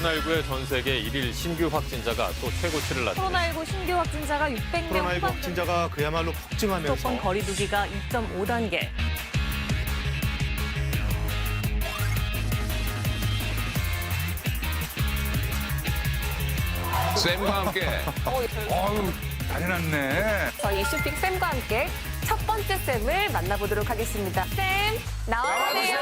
코로나19의 전 세계 1일 신규 확진자가 또 최고치를 났습니다. 코로나19 신규 확진자가 600명 코로나19 후반 확진자가 그야말로 폭증하면서 수도권 거리두기가 2.5단계. 쌤과 함께. 어유 난리 났네. 저희 이슈픽 쌤과 함께 첫 번째 쌤을 만나보도록 하겠습니다. 쌤, 나와주세요.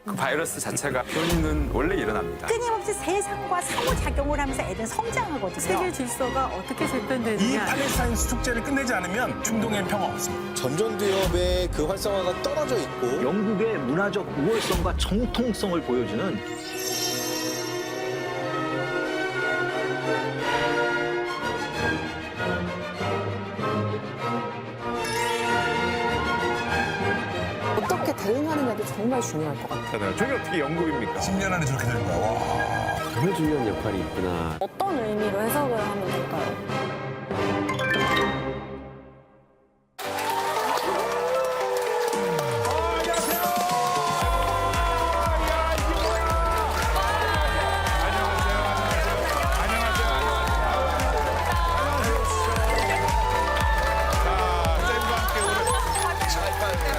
그 바이러스 자체가 변이는 원래 일어납니다. 끊임없이 세상과 상호작용을 하면서 애는 성장하거든요. 세계 질서가 어떻게 이 재편되느냐. 팔레스타인 축제를 끝내지 않으면 중동엔 평화 없습니다. 전전두엽의 그 활성화가 떨어져 있고 영국의 문화적 우월성과 정통성을 보여주는 어떻게 대응하느냐도 정말 중요할 것 같아요. 저게 어떻게 영국입니까? 10년 안에 저렇게 되는 거야. 와. 정말 중요한 역할이 있구나. 어떤 의미로 해석을 하면 될까요?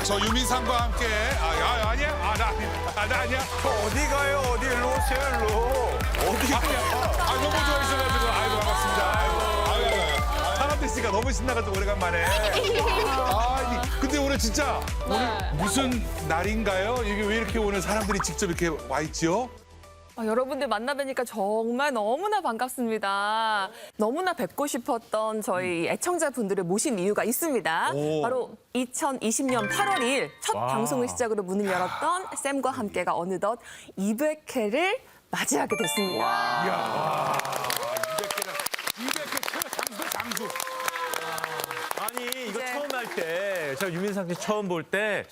저 유민상과 함께 아니야? 나 아니야? 어디 가요? 어디 일로 오세요, 일로. 어디 가요? 너무 좋아하셔가지고 아이고 반갑습니다. 아이고. 사람들 씨가 너무 신나가지고 오래간만에. 근데 오늘 진짜 오늘 무슨 날인가요? 이게 왜 이렇게 오늘 사람들이 직접 이렇게 와 있지요? 여러분들 만나뵈니까 정말 너무나 반갑습니다. 너무나 뵙고 싶었던 저희 애청자분들을 모신 이유가 있습니다. 바로 2020년 8월 2일 첫 방송을 시작으로 문을 열었던 쌤과 함께가 어느덧 200회를 맞이하게 됐습니다. 200회 장수. 아니, 이거 이제- 처음 할 때, 제가 유민상 씨 처음 볼 때,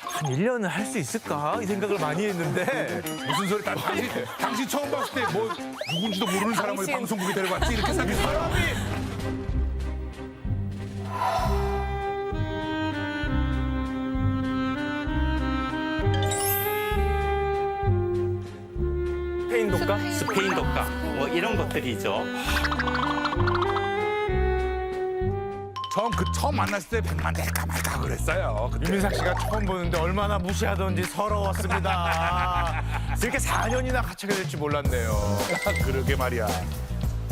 한 1년을 할 수 있을까? 이 생각을 많이 했는데, 무슨 소리? 당신 처음 봤을 때 뭐 누군지도 모르는 사람을 당신- 방송국에 데려갔지 이렇게 생각했어요. 스페인 독가? 스페인 독가. 뭐 이런 것들이죠. 처음 만났을 때 100만 될까 말까 그랬어요. 그때. 유민상 씨가 처음 보는데 얼마나 무시하던지 서러웠습니다. 이렇게 4년이나 같이 하게 될지 몰랐네요. 그러게 말이야.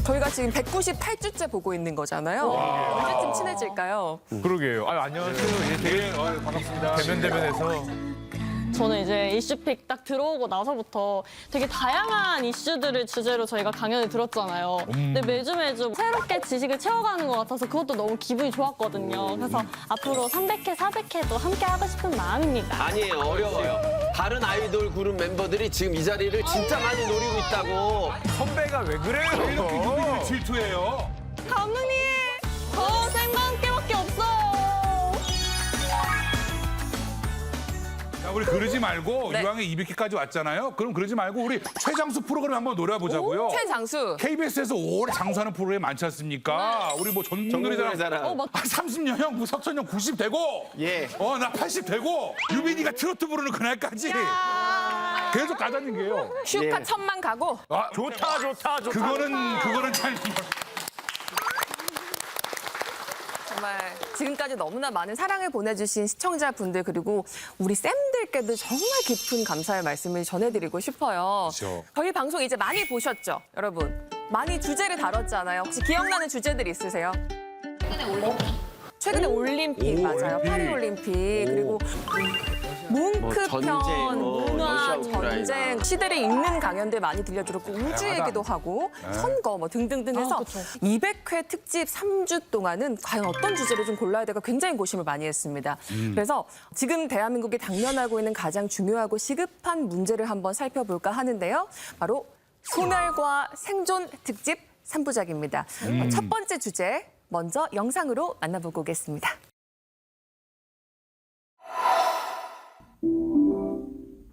저희가 지금 198주째 보고 있는 거잖아요. 언제쯤 친해질까요? 그러게요. 안녕하세요. 예, 되게 반갑습니다. 대면대면해서. 저는 이제 이슈픽 딱 들어오고 나서부터 되게 다양한 이슈들을 주제로 저희가 강연을 들었잖아요. 근데 매주 새롭게 지식을 채워가는 것 같아서 그것도 너무 기분이 좋았거든요. 그래서 앞으로 300회, 400회도 함께 하고 싶은 마음입니다. 아니에요, 어려워요. 다른 아이돌 그룹 멤버들이 지금 이 자리를 진짜 많이 노리고 있다고. 선배가 왜 그래요? 이렇게 유민을 질투해요. 감독님, 저 쌤과 함께밖에 없어요. 자, 우리 그러지 말고 네. 이왕에 200회까지 왔잖아요. 그럼 그러지 말고 우리 최장수 프로그램 한번 노려보자고요. 최장수. KBS에서 오래 장수하는 프로그램 많지 않습니까? 우리 뭐 전국노래자랑 자랑. 30년 형, 석천형 90 되고, 예. 나 80 되고, 유빈이가 트로트 부르는 그날까지 계속 가자는 게요. 슈카 1000만 가고. 좋다. 그거는 참. 정말 지금까지 너무나 많은 사랑을 보내주신 시청자분들 그리고 우리 쌤들께도 정말 깊은 감사의 말씀을 전해드리고 싶어요. 그렇죠. 저희 방송 이제 많이 보셨죠, 여러분? 많이 주제를 다뤘잖아요. 혹시 기억나는 주제들 있으세요? 최근에 올림픽 맞아요. 파리올림픽 그리고 뭉크편, 전쟁, 문화, 러시아, 우크라이나. 전쟁, 시대를 읽는 강연들 많이 들려드렸고 우주 얘기도 하고 선거 뭐 등등등 해서 200회 특집 3주 동안은 과연 어떤 주제를 좀 골라야 될까 굉장히 고심을 많이 했습니다. 그래서 지금 대한민국이 당면하고 있는 가장 중요하고 시급한 문제를 한번 살펴볼까 하는데요. 바로 소멸과 생존 특집 3부작입니다. 첫 번째 주제 먼저 영상으로 만나보고 오겠습니다.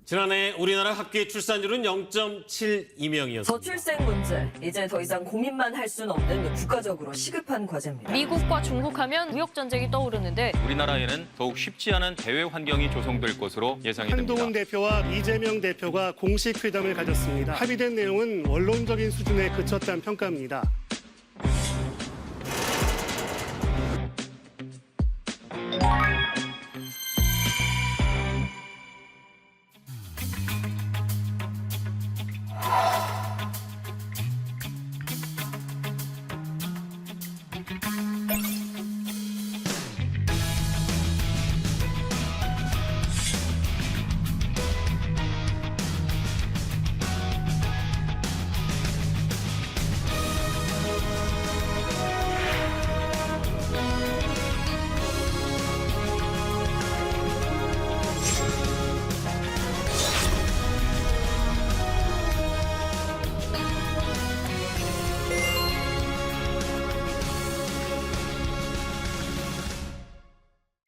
지난해 우리나라 합계 출산율은 0.72명이었습니다. 저출생 문제, 이제 더 이상 고민만 할 수는 없는 국가적으로 시급한 과제입니다. 미국과 중국하면 무역 전쟁이 떠오르는데 우리나라에는 더욱 쉽지 않은 대외 환경이 조성될 것으로 예상이 됩니다. 한동훈 대표와 이재명 대표가 공식 회담을 가졌습니다. 합의된 내용은 원론적인 수준에 그쳤다는 평가입니다.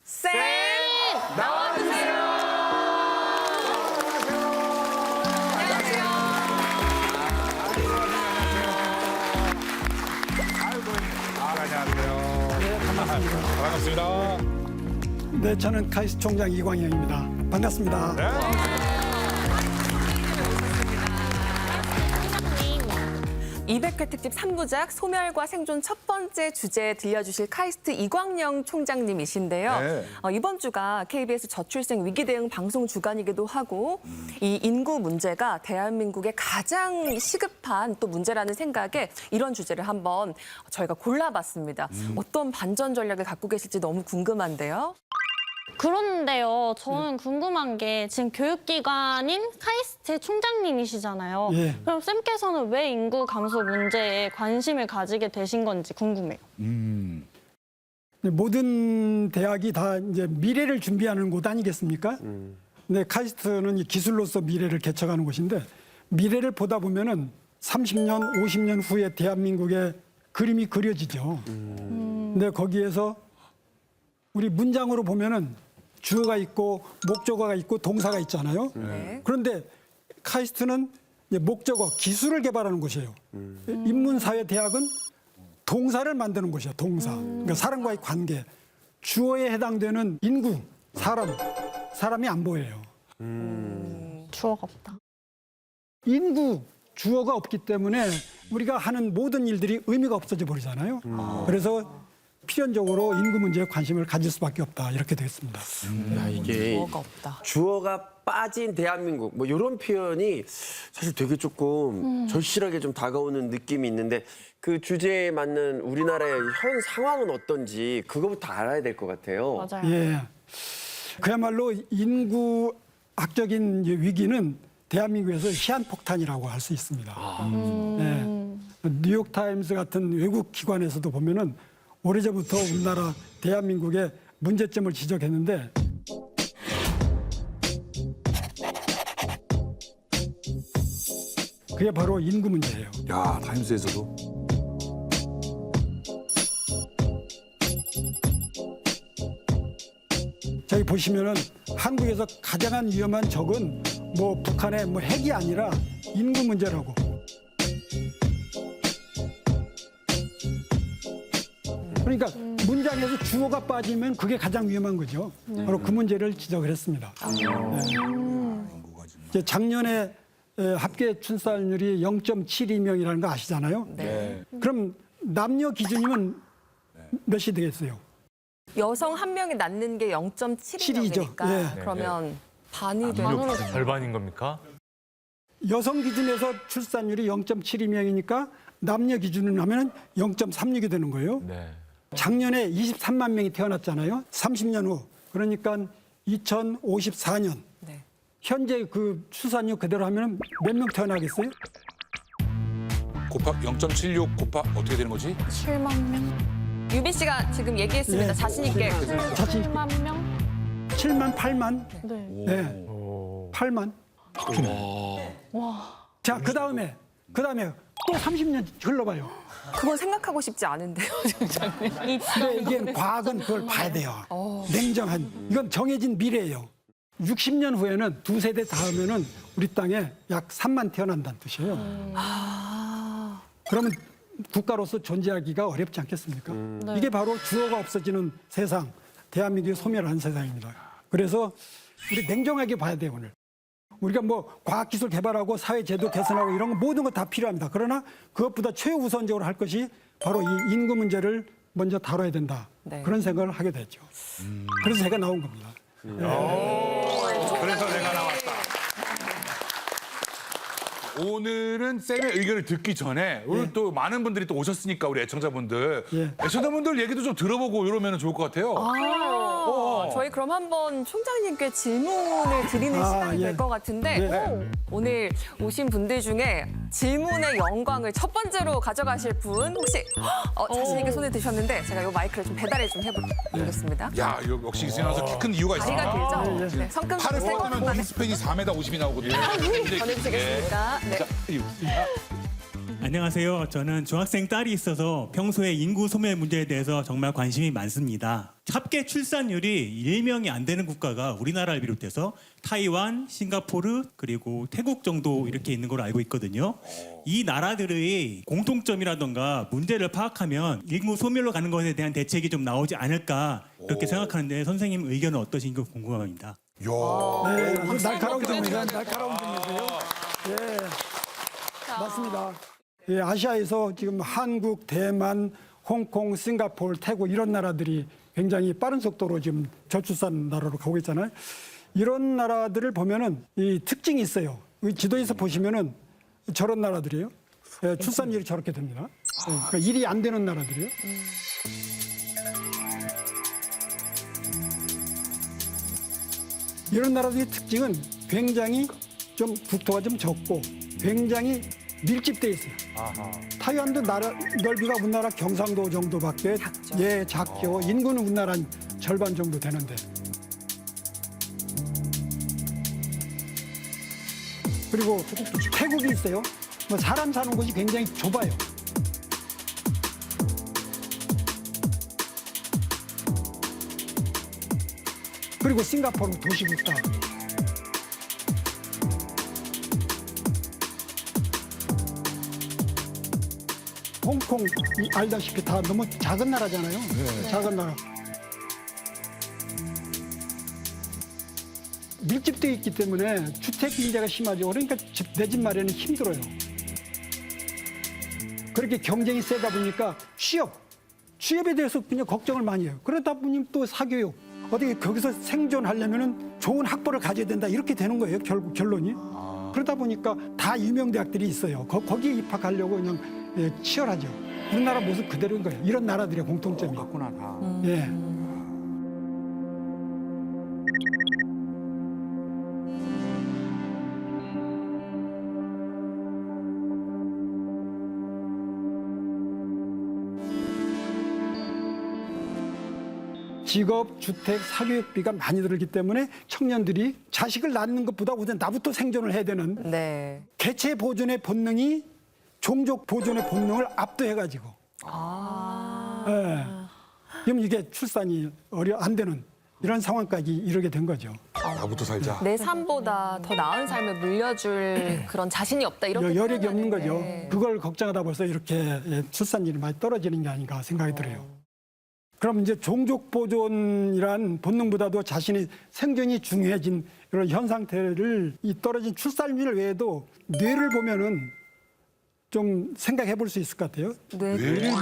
쌤 나와주세요. 반갑습니다. 네, 저는 카이스트 총장 이광영입니다. 반갑습니다. 200회 특집 3부작 소멸과 생존 첫 번째 주제 들려주실 카이스트 이광영 총장님이신데요. 네. 이번 주가 KBS 저출생 위기 대응 방송 주간이기도 하고 이 인구 문제가 대한민국의 가장 시급한 또 문제라는 생각에 이런 주제를 한번 저희가 골라봤습니다. 어떤 반전 전략을 갖고 계실지 너무 궁금한데요. 그런데요, 저는 궁금한 게 지금 교육기관인 카이스트 총장님이시잖아요. 예. 그럼 쌤께서는 왜 인구 감소 문제에 관심을 가지게 되신 건지 궁금해요. 모든 대학이 다 이제 미래를 준비하는 곳 아니겠습니까? 네, 카이스트는 이 기술로서 미래를 개척하는 곳인데 미래를 보다 보면은 30년, 50년 후에 대한민국의 그림이 그려지죠. 근데 거기에서 우리 문장으로 보면은 주어가 있고 목적어가 있고 동사가 있잖아요. 네. 그런데 카이스트는 이제 목적어, 기술을 개발하는 곳이에요. 인문사회대학은 동사를 만드는 곳이에요. 동사. 그러니까 사람과의 관계. 주어에 해당되는 인구, 사람이 안 보여요. 주어가 없다. 인구, 주어가 없기 때문에 우리가 하는 모든 일들이 의미가 없어져 버리잖아요. 그래서 필연적으로 인구 문제에 관심을 가질 수밖에 없다. 이렇게 되겠습니다. 야, 이게 주어가 없다. 주어가 빠진 대한민국 뭐 이런 표현이 사실 되게 조금 절실하게 좀 다가오는 느낌이 있는데 그 주제에 맞는 우리나라의 현 상황은 어떤지 그거부터 알아야 될 것 같아요. 맞아요. 예. 그야말로 인구학적인 위기는 대한민국에서 시한폭탄이라고 할 수 있습니다. 예. 뉴욕타임스 같은 외국 기관에서도 보면은 오래전부터 우리나라 대한민국의 문제점을 지적했는데 그게 바로 인구 문제예요. 야, 타임스에서도. 저기 보시면은 한국에서 가장 위험한 적은 뭐 북한의 뭐 핵이 아니라 인구 문제라고. 그러니까 문장에서 주어가 빠지면 그게 가장 위험한 거죠. 바로 그 문제를 지적을 했습니다. 이제 작년에 합계 출산율이 0.72명이라는 거 아시잖아요. 네. 그럼 남녀 기준이면 몇이 되겠어요? 여성 한 명이 낳는 게 0.7이니까 예. 그러면 반이 되는 절반인 겁니까? 여성 기준에서 출산율이 0.72명이니까 남녀 기준으로 하면 0.36이 되는 거예요. 네. 작년에 23만 명이 태어났잖아요. 30년 후. 그러니까 2054년. 네. 현재 그 출산율 그대로 하면 몇 명 태어나겠어요? 곱합 0.76 곱합 어떻게 되는 거지? 7만 명? 유빈 씨가 지금 얘기했습니다. 예. 자신 있게. 자신 7만 명? 7만, 8만. 네. 네. 8만. 와. 자, 그다음에 또 30년 흘러봐요. 그건 생각하고 싶지 않은데요, 총장님. 근데 이게 과학은 그걸 봐야 돼요. 냉정한. 이건 정해진 미래예요. 60년 후에는 두 세대 닿으면은 우리 땅에 약 3만 태어난다는 뜻이에요. 그러면 국가로서 존재하기가 어렵지 않겠습니까? 이게 바로 주어가 없어지는 세상, 대한민국이 소멸하는 세상입니다. 그래서 우리 냉정하게 봐야 돼요, 오늘. 우리가 뭐 과학기술 개발하고 사회제도 개선하고 이런 거 모든 거 다 필요합니다. 그러나 그것보다 최우선적으로 할 것이 바로 이 인구 문제를 먼저 다뤄야 된다. 네. 그런 생각을 하게 됐죠. 그래서 제가 나온 겁니다. 그래서 내가 나왔다. 오늘은 쌤의 의견을 듣기 전에 오늘 또 많은 분들이 또 오셨으니까 우리 애청자분들 애청자분들 얘기도 좀 들어보고 이러면 좋을 것 같아요. 저희 그럼 한번 총장님께 질문을 드리는 시간이 될 것 같은데 오늘 오신 분들 중에 질문의 영광을 첫 번째로 가져가실 분 혹시 자신 있게 손에 드셨는데 제가 이 마이크를 좀 배달을 좀 해보겠습니다. 야, 역시 이승현 아나운서 키 큰 이유가 있어. 다리가 길죠? 네, 성금 팔을 세 뻗으면 번만에 윙스팬이 4m 50이 나오거든요. 전해주시겠습니까? 네. 안녕하세요. 저는 중학생 딸이 있어서 평소에 인구 소멸 문제에 대해서 정말 관심이 많습니다. 합계 출산율이 1명이 안 되는 국가가 우리나라를 비롯해서 타이완, 싱가포르, 그리고 태국 정도 이렇게 있는 걸로 알고 있거든요. 이 나라들의 공통점이라던가 문제를 파악하면 인구 소멸로 가는 것에 대한 대책이 좀 나오지 않을까 그렇게 생각하는데 선생님 의견은 어떠신가 궁금합니다. 네, 아주 날카로운 질문이세요. 날카로운 질문이세요. 예, 맞습니다. 예, 아시아에서 지금 한국, 대만, 홍콩, 싱가포르, 태국 이런 나라들이 굉장히 빠른 속도로 지금 저출산 나라로 가고 있잖아요. 이런 나라들을 보면은 이 특징이 있어요. 이 지도에서 보시면은 저런 나라들이에요. 예, 출산율이 저렇게 됩니다. 예, 그러니까 일이 안 되는 나라들이에요. 이런 나라들의 특징은 굉장히 좀 국토가 좀 적고 굉장히 밀집돼 있어요. 타이완도 나라 넓이가 우리나라 경상도 정도밖에 작죠. 인구는 우리나라 절반 정도 되는데. 그리고 태국이 있어요. 뭐 사람 사는 곳이 굉장히 좁아요. 그리고 싱가포르 도시국가. 홍콩 알다시피 다 너무 작은 나라잖아요. 작은 나라. 밀집되어 있기 때문에 주택 빈자가 심하죠. 그러니까 내 집 마련이 힘들어요. 그렇게 경쟁이 세다 보니까 취업에 대해서 그냥 걱정을 많이 해요. 그러다 보니 또 사교육. 어떻게 거기서 생존하려면 좋은 학벌을 가져야 된다. 이렇게 되는 거예요. 결국 결론이. 그러다 보니까 다 유명 대학들이 있어요. 거기에 입학하려고 그냥 치열하죠. 우리나라 모습 그대로인 거예요. 이런 나라들의 공통점이. 같구나 다. 예. 직업, 주택, 사교육비가 많이 들기 때문에 청년들이 자식을 낳는 것보다 우선 나부터 생존을 해야 되는 개체 보존의 본능이 종족 보존의 본능을 압도해가지고. 그럼 이게 출산이 안 되는 이런 상황까지 이르게 된 거죠. 나부터 살자. 내 삶보다 더 나은 삶을 물려줄 그런 자신이 없다 이렇게 여력이 없는 거죠. 표현하는데. 그걸 걱정하다 벌써 이렇게 출산율이 많이 떨어지는 게 아닌가 생각이 들어요. 그럼 이제 종족 보존이란 본능보다도 자신의 생존이 중요해진 이런 현 상태를 이 떨어진 출산율 외에도 뇌를 보면은 좀 생각해 볼 수 있을 것 같아요. 뇌를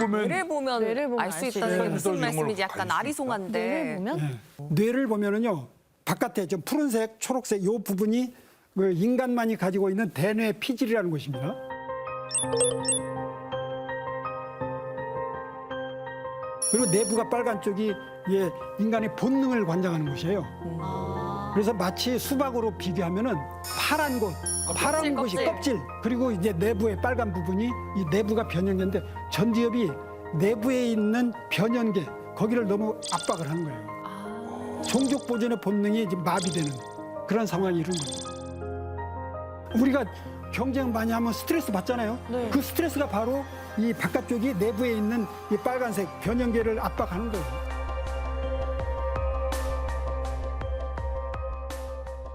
보면 알 수 있다는 게 무슨 말씀인지 약간 아리송한데. 뇌를 보면은요 바깥에 좀 푸른색, 초록색 이 부분이 그 인간만이 가지고 있는 대뇌 피질이라는 것입니다. 그리고 내부가 빨간 쪽이 인간의 본능을 관장하는 곳이에요. 그래서 마치 수박으로 비교하면은 파란 곳이 껍질. 그리고 이제 내부의 빨간 부분이 이 내부가 변형계인데 전두엽이 내부에 있는 변형계 거기를 너무 압박을 하는 거예요. 종족 보존의 본능이 지금 마비되는 그런 상황이 이런 거예요. 우리가 경쟁 많이 하면 스트레스 받잖아요. 그 스트레스가 바로 이 바깥쪽이 내부에 있는 이 빨간색 변형계를 압박하는 거예요.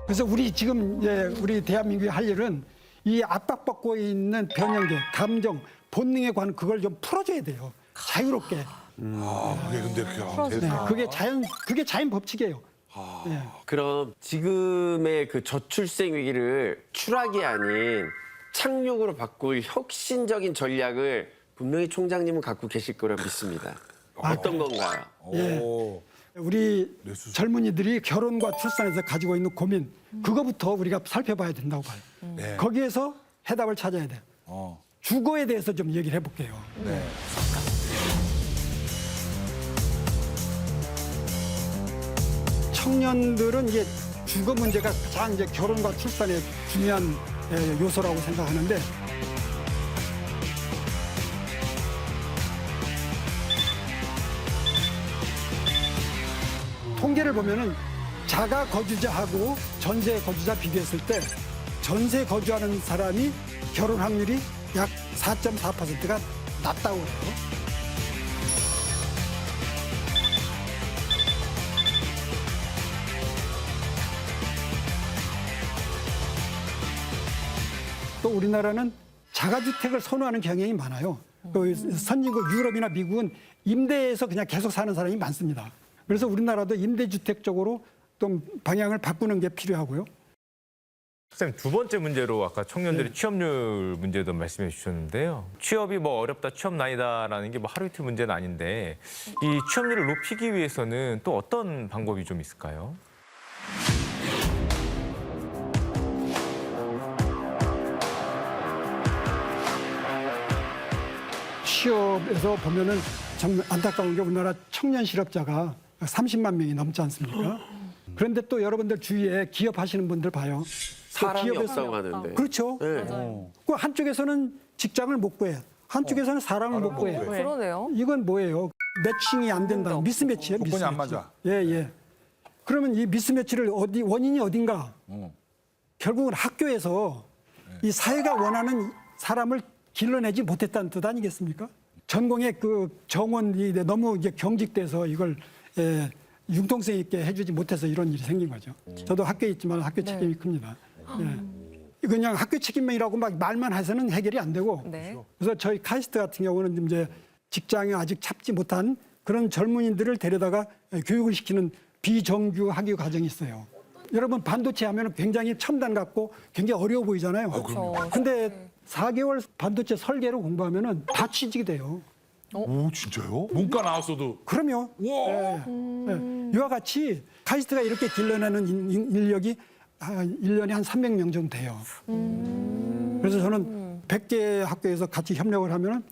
그래서 우리 지금 우리 대한민국이 할 일은 이 압박받고 있는 변형계, 감정, 본능에 관한 그걸 좀 풀어줘야 돼요. 자유롭게. 그게 근데 그게 자연 법칙이에요. 그럼 지금의 그 저출생 위기를 추락이 아닌 착륙으로 바꿀 혁신적인 전략을 분명히 총장님은 갖고 계실 거라 믿습니다. 어떤 건가요? 예. 우리 젊은이들이 결혼과 출산에서 가지고 있는 고민, 그거부터 우리가 살펴봐야 된다고 봐요. 네. 거기에서 해답을 찾아야 돼요. 주거에 대해서 좀 얘기를 해볼게요. 네. 청년들은 이제 주거 문제가 가장 이제 결혼과 출산의 중요한 요소라고 생각하는데 통계를 보면은 자가 거주자하고 전세 거주자 비교했을 때 전세 거주하는 사람이 결혼 확률이 약 4.4%가 낮다고 해요. 또 우리나라는 자가주택을 선호하는 경향이 많아요. 그 선진국 유럽이나 미국은 임대에서 그냥 계속 사는 사람이 많습니다. 그래서 우리나라도 임대주택 쪽으로 좀 방향을 바꾸는 게 필요하고요. 선생님, 두 번째 문제로 아까 청년들의 취업률 문제도 말씀해 주셨는데요. 취업이 뭐 어렵다, 취업 난이다라는 게 뭐 하루 이틀 문제는 아닌데 이 취업률을 높이기 위해서는 또 어떤 방법이 좀 있을까요? 취업에서 보면은 정말 안타까운 게 우리나라 청년 실업자가 30만 명이 넘지 않습니까? 그런데 또 여러분들 주위에 기업하시는 분들 봐요. 사람이 없다고 하는데. 그렇죠. 그 한쪽에서는 직장을 못 구해. 한쪽에서는 사람을 못 구해. 그러네요. 이건 뭐예요? 매칭이 안 된다. 미스매치예요. 조건이 안 맞아. 예. 그러면 이 미스매치를 원인이 어딘가? 결국은 학교에서 이 사회가 원하는 사람을 길러내지 못했다는 뜻 아니겠습니까? 전공의 그 정원이 너무 이제 경직돼서 이걸 융통성 있게 해주지 못해서 이런 일이 생긴 거죠. 저도 학교에 있지만 학교 책임이 큽니다. 그냥 학교 책임이라고 막 말만 해서는 해결이 안 되고. 그래서 저희 카이스트 같은 경우는 이제 직장에 아직 찾지 못한 그런 젊은이들을 데려다가 교육을 시키는 비정규 학위 과정이 있어요. 여러분 반도체 하면 굉장히 첨단 같고 굉장히 어려워 보이잖아요. 근데 4개월 반도체 설계로 공부하면은 다 취직이 돼요. 오, 진짜요? 문과 나왔어도. 그럼요. 이와 같이 카이스트가 이렇게 길러내는 인력이 1년에 한 300명 정도 돼요. 그래서 저는 100개 학교에서 같이 협력을 하면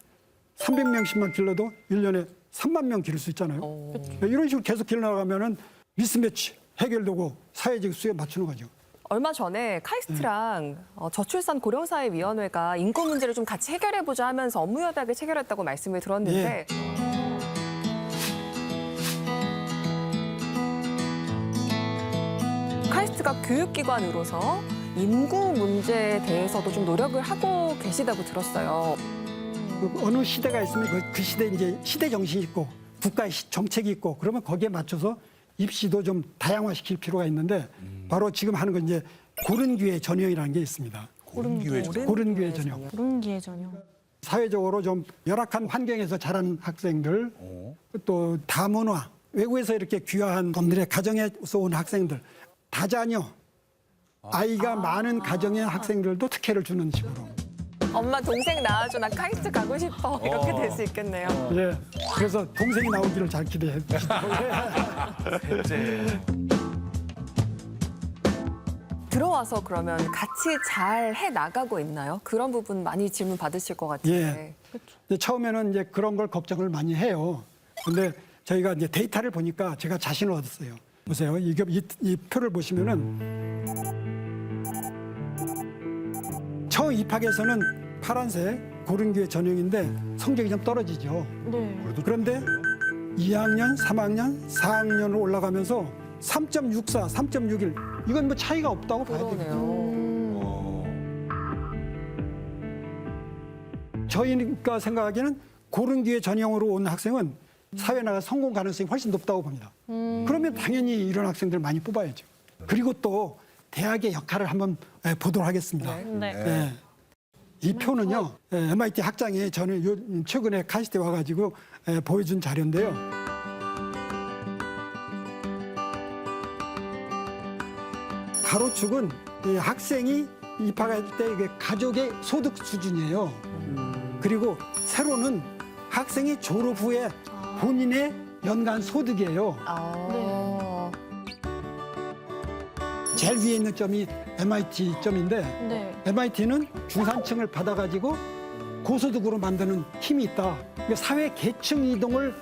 300명씩만 길러도 1년에 3만 명 기를 수 있잖아요. 이런 식으로 계속 길러나가면 미스매치 해결되고 사회적 수요에 맞추는 거죠. 얼마 전에 카이스트랑 저출산 고령사회위원회가 인구 문제를 좀 같이 해결해보자 하면서 업무 협약을 체결했다고 말씀을 들었는데 카이스트가 교육기관으로서 인구 문제에 대해서도 좀 노력을 하고 계시다고 들었어요. 어느 시대가 있으면 그 시대 이제 시대 정신이 있고 국가의 정책이 있고 그러면 거기에 맞춰서 입시도 좀 다양화시킬 필요가 있는데 바로 지금 하는 건 이제 고른기회 전형이라는 게 있습니다. 고른기회 전형. 고른기회 전형. 사회적으로 좀 열악한 환경에서 자란 학생들, 또 다문화, 외국에서 이렇게 귀화한 분들의 가정에서 온 학생들, 다자녀, 아이가 많은 가정의 학생들도 특혜를 주는 식으로. 엄마 동생 낳아줘 나 카이스트 가고 싶어 이렇게 될 수 있겠네요. 예, 그래서 동생이 나오기를 잘 기대해 주시고. 들어와서 그러면 같이 잘 해 나가고 있나요? 그런 부분 많이 질문 받으실 것 같은데. 예. 처음에는 이제 그런 걸 걱정을 많이 해요. 근데 저희가 이제 데이터를 보니까 제가 자신을 얻었어요. 보세요. 이 표를 보시면은 처음 입학에서는 파란색 고른기회 전형인데 성적이 좀 떨어지죠. 그런데 2학년, 3학년, 4학년으로 올라가면서 3.64, 3.61 이건 뭐 차이가 없다고 봐야 되거든요. 저희가 생각하기에는 고른기회 전형으로 온 학생은 사회 나가 성공 가능성이 훨씬 높다고 봅니다. 그러면 당연히 이런 학생들 많이 뽑아야죠. 그리고 또 대학의 역할을 한번 보도록 하겠습니다. 네. 예. 이 표는요, MIT 학장이 저는 최근에 카이스트에 와가지고 보여준 자료인데요. 가로축은 이 학생이 입학할 때 이게 가족의 소득 수준이에요. 그리고 세로는 학생이 졸업 후에 본인의 연간 소득이에요. 제일 위에 있는 점이 MIT 점인데 네. MIT는 중산층을 받아가지고 고소득으로 만드는 힘이 있다. 그러니까 사회 계층 이동을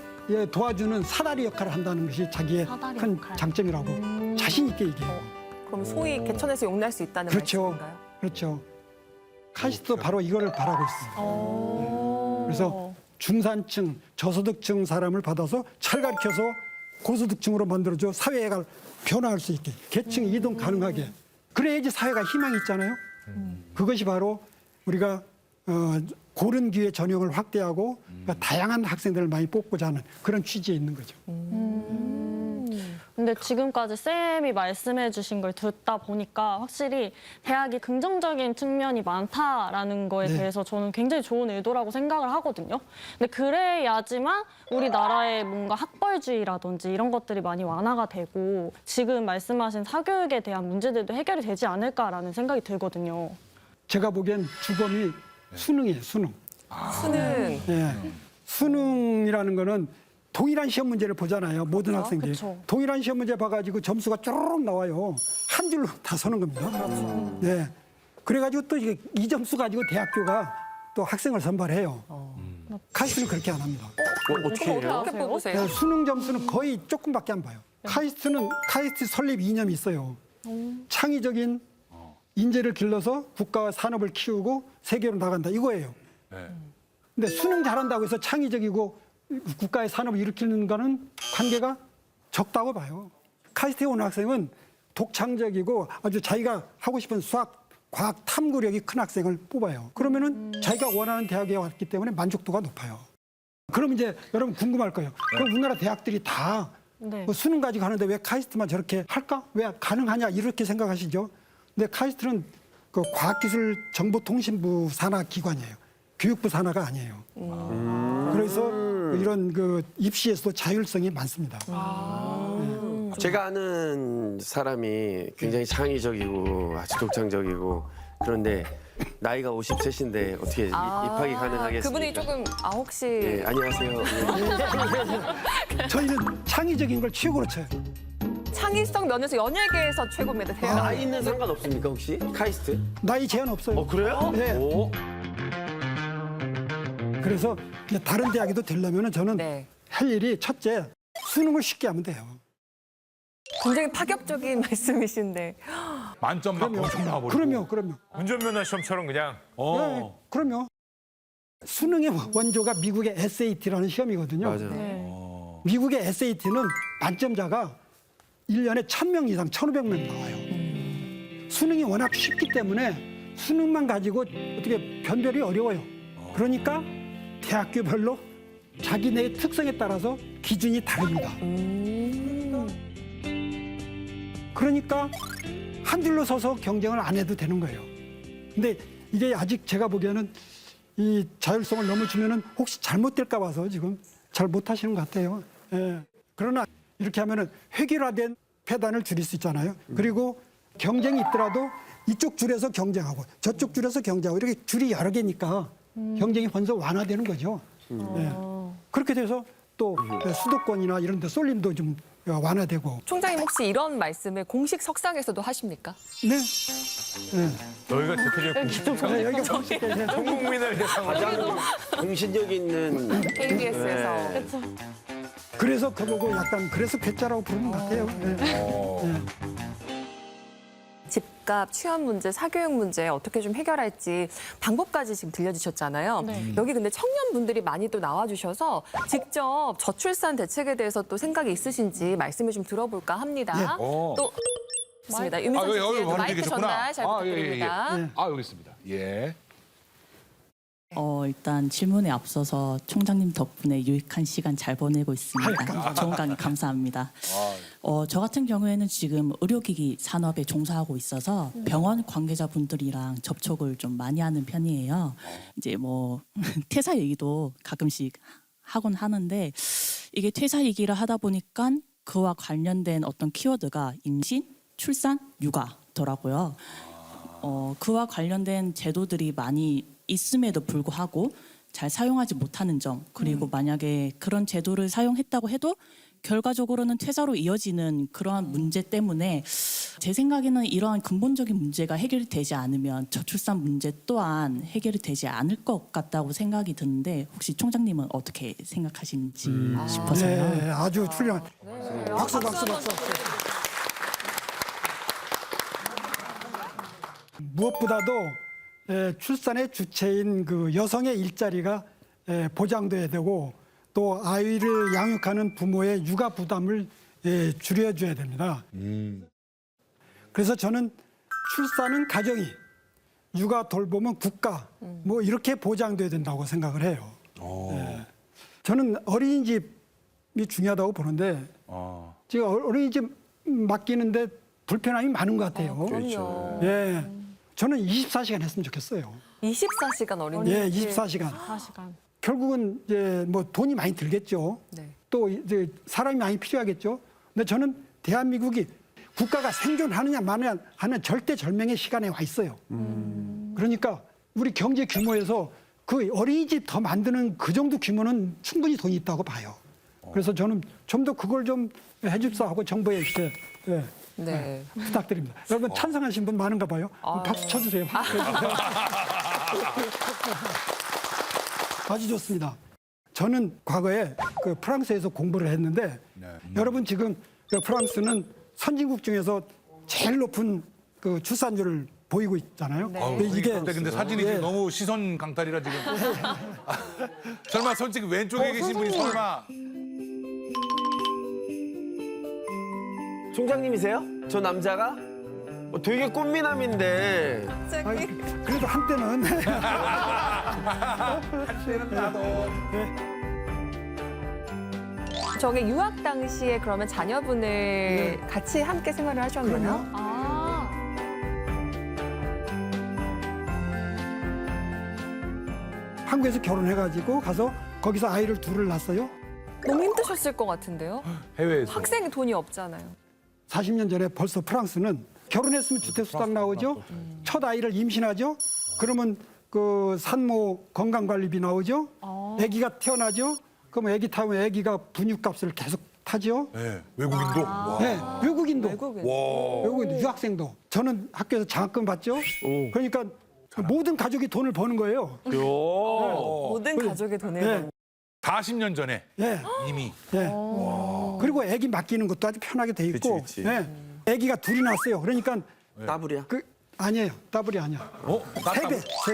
도와주는 사다리 역할을 한다는 것이 자기의 사다리 큰 역할. 장점이라고 자신 있게 얘기해요. 그럼 소위 개천에서 용날 수 있다는 그렇죠. 말씀인가요? 그렇죠. 카이스트도 바로 이거를 바라고 있어요. 그래서 중산층, 저소득층 사람을 받아서 잘 가르쳐서 고소득층으로 만들어줘 사회가 변화할 수 있게 계층 이동 가능하게 그래야지 사회가 희망이 있잖아요. 그것이 바로 우리가 고른 기회 전형을 확대하고 그러니까 다양한 학생들을 많이 뽑고자 하는 그런 취지에 있는 거죠. 근데 지금까지 쌤이 말씀해 주신 걸 듣다 보니까 확실히 대학이 긍정적인 측면이 많다라는 거에 네. 대해서 저는 굉장히 좋은 의도라고 생각을 하거든요. 근데 그래야지만 우리나라의 뭔가 학벌주의라든지 이런 것들이 많이 완화가 되고 지금 말씀하신 사교육에 대한 문제들도 해결이 되지 않을까라는 생각이 들거든요. 제가 보기엔 주범이 수능이에요, 수능. 수능. 예. 수능이라는 거는 동일한 시험 문제를 보잖아요. 모든 학생들이. 그쵸. 동일한 시험 문제 봐가지고 점수가 쪼르륵 나와요. 한 줄로 다 서는 겁니다. 네. 그래가지고 또 이 점수 가지고 대학교가 또 학생을 선발해요. 카이스트는 그렇게 안 합니다. 어떻게 해요? 어떻게 뽑으세요? 네, 수능 점수는 거의 조금밖에 안 봐요. 카이스트는 카이스트 설립 이념이 있어요. 창의적인 인재를 길러서 국가와 산업을 키우고 세계로 나간다 이거예요. 근데 수능 잘한다고 해서 창의적이고 국가의 산업을 일으키는 거는 관계가 적다고 봐요. 카이스트에 온 학생은 독창적이고 아주 자기가 하고 싶은 수학, 과학 탐구력이 큰 학생을 뽑아요. 그러면은 자기가 원하는 대학에 왔기 때문에 만족도가 높아요. 그럼 이제 여러분 궁금할 거예요. 그럼 우리나라 대학들이 다 네. 뭐 수능 가지고 하는데 왜 카이스트만 저렇게 할까? 왜 가능하냐? 이렇게 생각하시죠? 근데 카이스트는 그 과학기술정보통신부 산하 기관이에요. 교육부 산하가 아니에요. 그래서 이런 그 입시에서도 자율성이 많습니다. 제가 아는 사람이 굉장히 창의적이고 아주 독창적이고 그런데 나이가 53인데 어떻게 입학이 가능하겠습니까? 그분이 조금 혹시 예, 안녕하세요. 저희는 창의적인 걸 최고로 쳐요. 창의성 면에서 연예계에서 최고입니다. 대학. 나이는 상관없습니까 혹시? 카이스트? 나이 제한 없어요. 그래요? 네. 오. 그래서 이제 다른 대학에도 되려면 저는 네. 할 일이 첫째 수능을 쉽게 하면 돼요. 굉장히 파격적인 말씀이신데. 만점 막 엄청 나와버리고. 그럼요. 운전면허 시험처럼 그냥 네, 그럼요. 수능의 원조가 미국의 SAT라는 시험이거든요. 맞아. 미국의 SAT는 만점자가 1년에 1,000명 이상, 1,500명 나와요. 수능이 워낙 쉽기 때문에 수능만 가지고 어떻게 변별이 어려워요. 그러니까 대학교별로 자기네 특성에 따라서 기준이 다릅니다. 그러니까 한 줄로 서서 경쟁을 안 해도 되는 거예요. 근데 이게 아직 제가 보기에는 이 자율성을 넘어주면은 혹시 잘못될까 봐서 지금 잘 못하시는 것 같아요. 예. 그러나 이렇게 하면은 획일화된 패단을 줄일 수 있잖아요. 그리고 경쟁이 있더라도 이쪽 줄에서 경쟁하고 저쪽 줄에서 경쟁하고 이렇게 줄이 여러 개니까 경쟁이 먼저 완화되는 거죠. 예. 그렇게 돼서 또 수도권이나 이런 데 쏠림도 좀 완화되고. 총장님 혹시 이런 말씀을 공식 석상에서도 하십니까? 네. 네. 너희가 대표적인 네, 여기가 공식적인 전 국민을 대상으로 가장 공신력 있는 KBS에서. 그래서 그보고 약간 그래서 괴짜라고 부르는 것 같아요. 네. 집값, 취업 문제, 사교육 문제 어떻게 좀 해결할지 방법까지 지금 들려주셨잖아요. 네. 여기 근데 청년분들이 많이 또 나와주셔서 직접 저출산 대책에 대해서 또 생각이 있으신지 말씀을 좀 들어볼까 합니다. 네. 또 있습니다. 유민선 씨 마이크 전달 잘 부탁드립니다. 네. 여기 있습니다. 예. 일단 질문에 앞서서 총장님 덕분에 유익한 시간 잘 보내고 있습니다. 좋은 강의 감사합니다. 저 같은 경우에는 지금 의료기기 산업에 종사하고 있어서 병원 관계자분들이랑 접촉을 좀 많이 하는 편이에요. 이제 뭐 퇴사 얘기도 가끔씩 하곤 하는데 이게 퇴사 얘기를 하다 보니까 그와 관련된 어떤 키워드가 임신, 출산, 육아더라고요. 그와 관련된 제도들이 많이 있음에도 불구하고 잘 사용하지 못하는 점, 그리고 만약에 그런 제도를 사용했다고 해도 결과적으로는 퇴사로 이어지는 그러한 문제 때문에 제 생각에는 이러한 근본적인 문제가 해결이 되지 않으면 저출산 문제 또한 해결이 되지 않을 것 같다고 생각이 드는데 혹시 총장님은 어떻게 생각하시는지 싶어서요. 네, 아주 훌륭한. 박수. 무엇보다도 출산의 주체인 그 여성의 일자리가 보장돼야 되고 또 아이를 양육하는 부모의 육아 부담을 줄여줘야 됩니다. 그래서 저는 출산은 가정이, 육아 돌봄은 국가, 뭐 이렇게 보장돼야 된다고 생각을 해요. 저는 어린이집이 중요하다고 보는데 지금 어린이집 맡기는데 불편함이 많은 것 같아요. 그럼요. 예, 저는 24시간 했으면 좋겠어요. 24시간 어린이집. 예, 24시간. 4시간. 결국은 이제 뭐 돈이 많이 들겠죠. 네. 또 이제 사람이 많이 필요하겠죠. 근데 저는 대한민국이 국가가 생존하느냐 마느냐 하는 절대절명의 시간에 와 있어요. 그러니까 우리 경제 규모에서 그 어린이집 더 만드는 그 정도 규모는 충분히 돈이 있다고 봐요. 그래서 저는 좀 더 그걸 좀 해줍사 하고 정부에 이렇게 네. 부탁드립니다. 여러분 찬성하신 분 많은가 봐요. 박수 쳐주세요. 아주 좋습니다. 저는 과거에 그 프랑스에서 공부를 했는데 여러분 지금 그 프랑스는 선진국 중에서 제일 높은 그 출산율을 보이고 있잖아요. 이게 근데 사진이 지금 너무 시선 강탈이라 지금. 설마 솔직히 왼쪽에 계신 분이 설마. 총장님이세요? 저 남자가? 되게 꽃미남인데. 아니, 그래도 한때는 한때는 나도. 저게 유학 당시에 그러면 자녀분을 같이 함께 생활을 하셨나요? 아, 한국에서 결혼해가지고 가서 거기서 아이를 둘을 낳았어요. 너무 힘드셨을 것 같은데요? 해외에서. 학생이 돈이 없잖아요. 40년 전에 벌써 프랑스는 결혼했으면 주택수당 나오죠. 첫 아이를 임신하죠. 그러면 그 산모 건강관리비 나오죠. 아기가 태어나죠. 그럼 아기 타면 아기가 분유값을 계속 타죠. 네, 외국인도. 와. 네, 외국인도. 와. 외국인도, 유학생도. 저는 학교에서 장학금 받죠. 그러니까 모든 가족이 돈을 버는 거예요. 모든 가족의 돈을 네. 40년 전에 예. 이미. 예. 그리고 아기 맡기는 것도 아주 편하게 돼 있고. 예. 아기가 둘이 낳았어요. 그러니까 따블이야? 아니에요. 더블이 아니야.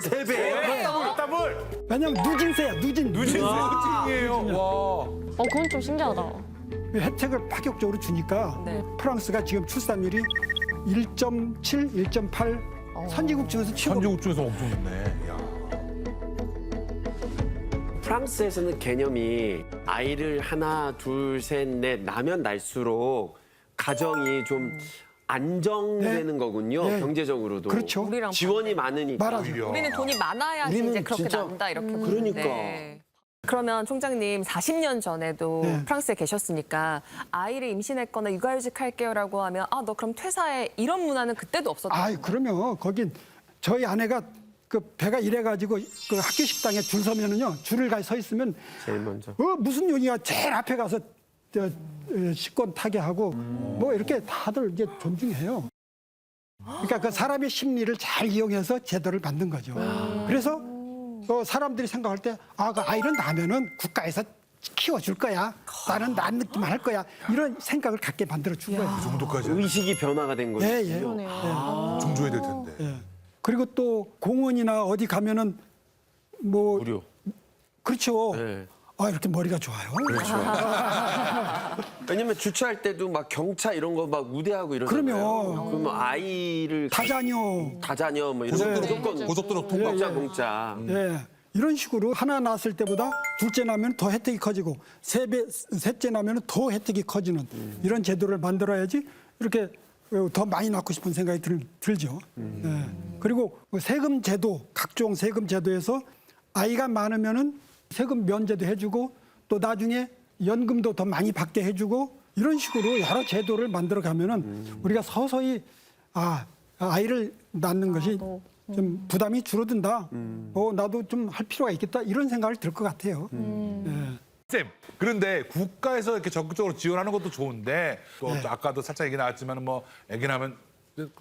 세 배. 더블. 왜냐면 누진세야. 누진이에요. 와. 그건 좀 신기하다. 혜택을 파격적으로 주니까 네. 프랑스가 지금 출산율이 1.7, 1.8 선진국 중에서 최고. 선진국 중에서 엄청 높네. 야. 프랑스에서는 개념이 아이를 하나, 둘, 셋, 넷 나면 날수록 가정이 좀 안정되는 거군요. 네. 경제적으로도. 그렇죠. 우리랑 지원이 많으니까. 말하죠. 우리는 돈이 많아야지 우리는 이제 그렇게 진짜- 난다 이렇게 그러니까. 보는데. 그러면 총장님 40년 전에도 네. 프랑스에 계셨으니까 아이를 임신했거나 육아휴직 할게요라고 하면 너 그럼 퇴사해 이런 문화는 그때도 없었던 아이, 그러면 거긴 저희 아내가 그 배가 이래가지고 그 학교 식당에 줄 서면은요, 줄을 가 서 있으면 제일 먼저. 무슨 용이야 제일 앞에 가서 식권 타게 하고 뭐 이렇게 다들 이제 존중해요. 그러니까 그 사람의 심리를 잘 이용해서 제도를 만든 거죠. 그래서 사람들이 생각할 때 그 아이를 낳으면은 국가에서 키워줄 거야. 나는 낳은 느낌 할 거야. 이런 생각을 갖게 만들어 준 거예요. 그 정도까지 의식이 변화가 된 거죠. 예, 예. 좀 줘야 될 텐데. 예. 그리고 또 공원이나 어디 가면은 뭐 무료. 그렇죠. 네. 이렇게 머리가 좋아요. 왜냐면 주차할 때도 막 경차 이런 거 막 우대하고 이러잖아요. 그러면 아이를 다자녀. 다자녀 뭐 이런 거 무조건 고속도로 공짜 공짜. 예. 이런 식으로 하나 낳았을 때보다 둘째 낳으면 더 혜택이 커지고 셋째 낳으면 더 혜택이 커지는 이런 제도를 만들어야지 이렇게 더 많이 낳고 싶은 생각이 들죠. 네. 그리고 세금 제도, 각종 세금 제도에서 아이가 많으면은 세금 면제도 해주고 또 나중에 연금도 더 많이 받게 해주고 이런 식으로 여러 제도를 만들어 가면은 우리가 서서히 아이를 낳는 것이 좀 부담이 줄어든다. 나도 좀 할 필요가 있겠다. 이런 생각을 들 것 같아요. 네. 쌤, 그런데 국가에서 이렇게 적극적으로 지원하는 것도 좋은데 또 아까도 살짝 얘기 나왔지만 뭐 애기 낳으면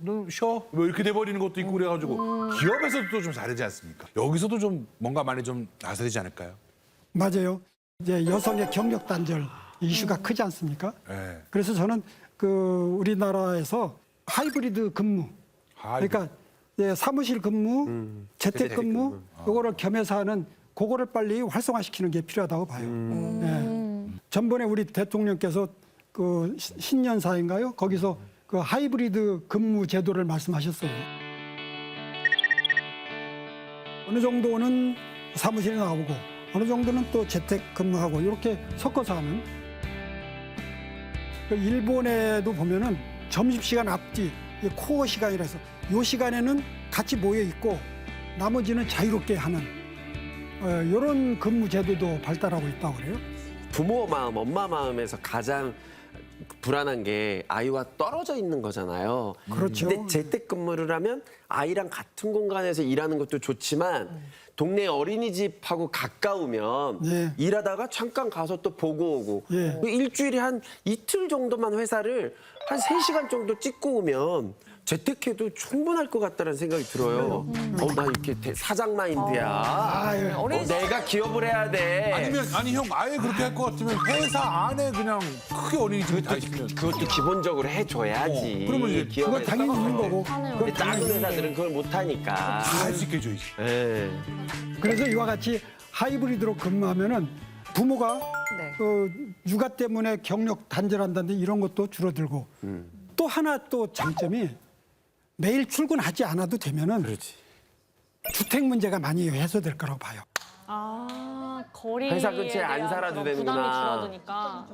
너 쉬어? 뭐 이렇게 돼버리는 것도 있고 그래가지고 기업에서도 또 좀 다르지 않습니까? 여기서도 좀 뭔가 많이 좀 나서야 되지 않을까요? 맞아요. 이제 여성의 경력 단절 이슈가 크지 않습니까? 네. 그래서 저는 우리나라에서 하이브리드 근무, 그러니까 사무실 근무, 재택 근무, 이거를 겸해서 하는 그거를 빨리 활성화시키는 게 필요하다고 봐요. 전번에 우리 대통령께서 그 신년사인가요? 거기서 그 하이브리드 근무 제도를 말씀하셨어요. 어느 정도는 사무실에 나오고 어느 정도는 또 재택 근무하고 이렇게 섞어서 하는. 일본에도 보면은 점심시간 앞뒤 코어 시간이라서 이 시간에는 같이 모여 있고 나머지는 자유롭게 하는 이런 근무 제도도 발달하고 있다고 그래요. 부모 마음, 엄마 마음에서 가장 불안한 게 아이와 떨어져 있는 거잖아요. 그렇죠. 근데 재택근무를 하면 아이랑 같은 공간에서 일하는 것도 좋지만 동네 어린이집하고 가까우면 일하다가 잠깐 가서 또 보고 오고 일주일에 한 이틀 정도만 회사를 한 3시간 정도 찍고 오면 재택해도 충분할 것 같다는 생각이 들어요. 나 이렇게 사장 마인드야. 내가 기업을 해야 돼. 아니 형 아예 그렇게 할 것 같으면 회사 안에 그냥 크게 어린이집에 다 있으면 그것도 기본적으로 해줘야지. 그러면 이제 그건 당연히 있는 거고. 근데 작은 회사들은 그걸 못하니까. 다 할 수 있게 해줘야지. 그래서 이와 같이 하이브리드로 근무하면은 부모가 육아 때문에 경력 단절한다든지 이런 것도 줄어들고 또 하나 또 장점이 매일 출근하지 않아도 되면은 주택 문제가 많이 해소될 거라고 봐요. 거리 회사 근처에 안 살아도 되는구나. 부담이 줄어드니까.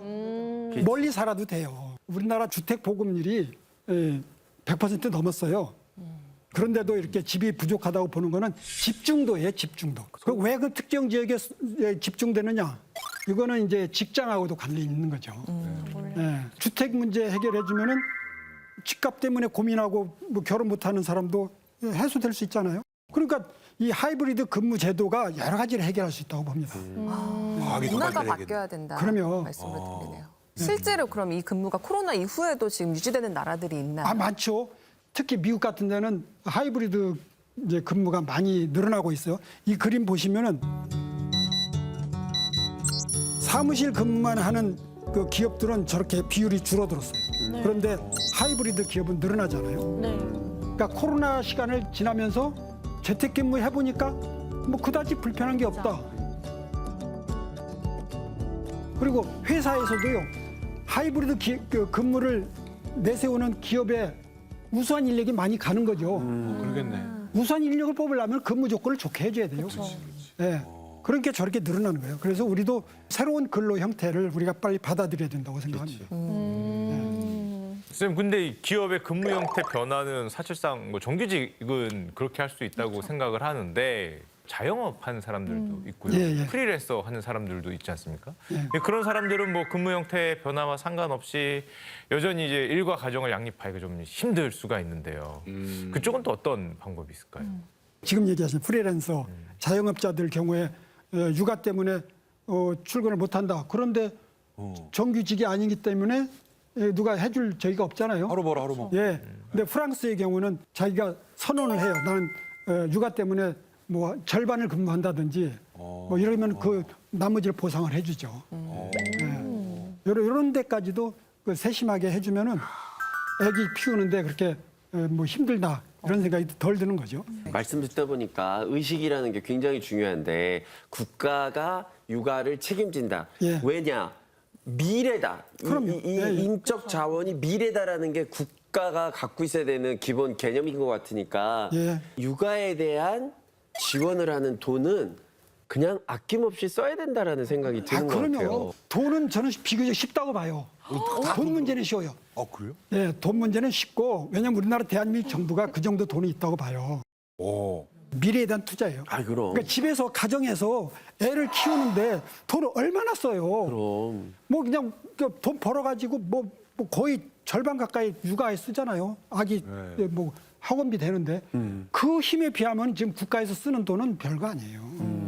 멀리 살아도 돼요. 우리나라 주택 보급률이 100% 넘었어요. 그런데도 이렇게 집이 부족하다고 보는 거는 집중도예요, 집중도. 왜 그 특정 지역에 집중되느냐? 이거는 이제 직장하고도 관련이 있는 거죠. 주택 문제 해결해주면은 집값 때문에 고민하고 뭐 결혼 못하는 사람도 해소될 수 있잖아요. 그러니까 이 하이브리드 근무 제도가 여러 가지를 해결할 수 있다고 봅니다. 문화가 바뀌어야 된다. 그럼요. 말씀을 드리네요. 실제로 그럼 이 근무가 코로나 이후에도 지금 유지되는 나라들이 있나요? 많죠. 특히 미국 같은 데는 하이브리드 이제 근무가 많이 늘어나고 있어요. 이 그림 보시면은 사무실 근무만 하는 그 기업들은 저렇게 비율이 줄어들었어요. 그런데 하이브리드 기업은 늘어나잖아요. 그러니까 코로나 시간을 지나면서 재택근무 해보니까 뭐 그다지 불편한 게 없다. 그리고 회사에서도요 하이브리드 근무를 내세우는 기업에 우수한 인력이 많이 가는 거죠. 그러겠네. 우수한 인력을 뽑으려면 근무 조건을 좋게 해줘야 돼요. 그러니까 저렇게 늘어나는 거예요. 그래서 우리도 새로운 근로 형태를 우리가 빨리 받아들여야 된다고 생각합니다. 선생님, 근데 이 기업의 근무 형태 변화는 사실상 뭐 정규직은 그렇게 할 수 있다고 생각을 하는데 자영업 하는 사람들도 있고요. 프리랜서 하는 사람들도 있지 않습니까? 그런 사람들은 뭐 근무 형태의 변화와 상관없이 여전히 이제 일과 가정을 양립하기가 좀 힘들 수가 있는데요. 그쪽은 또 어떤 방법이 있을까요? 지금 얘기하신 프리랜서 자영업자들 경우에 육아 때문에 출근을 못한다. 그런데 정규직이 아니기 때문에 누가 해줄 저희가 없잖아요. 하루 벌어 하루 먹. 근데 프랑스의 경우는 자기가 선언을 해요. 나는 육아 때문에 뭐 절반을 근무한다든지 뭐 이러면 그 나머지를 보상을 해주죠. 이런 데까지도 그 세심하게 해주면은 애기 키우는데 그렇게 뭐 힘들다 이런 생각이 덜 드는 거죠. 말씀 듣다 보니까 의식이라는 게 굉장히 중요한데 국가가 육아를 책임진다. 왜냐? 미래다. 인적 자원이 미래다라는 게 국가가 갖고 있어야 되는 기본 개념인 것 같으니까 육아에 대한 지원을 하는 돈은 그냥 아낌없이 써야 된다라는 생각이 드는 것 그럼요. 같아요. 돈은 저는 비교적 쉽다고 봐요. 돈 문제는 쉬워요. 그래요? 네, 돈 문제는 쉽고 왜냐면 우리나라 대한민국 정부가 그 정도 돈이 있다고 봐요. 미래에 대한 투자예요. 그럼. 그러니까 집에서 가정에서 애를 키우는데 돈을 얼마나 써요. 그럼. 뭐 그냥 돈 벌어가지고 뭐 거의 절반 가까이 육아에 쓰잖아요. 아기 뭐 학원비 되는데 그 힘에 비하면 지금 국가에서 쓰는 돈은 별거 아니에요.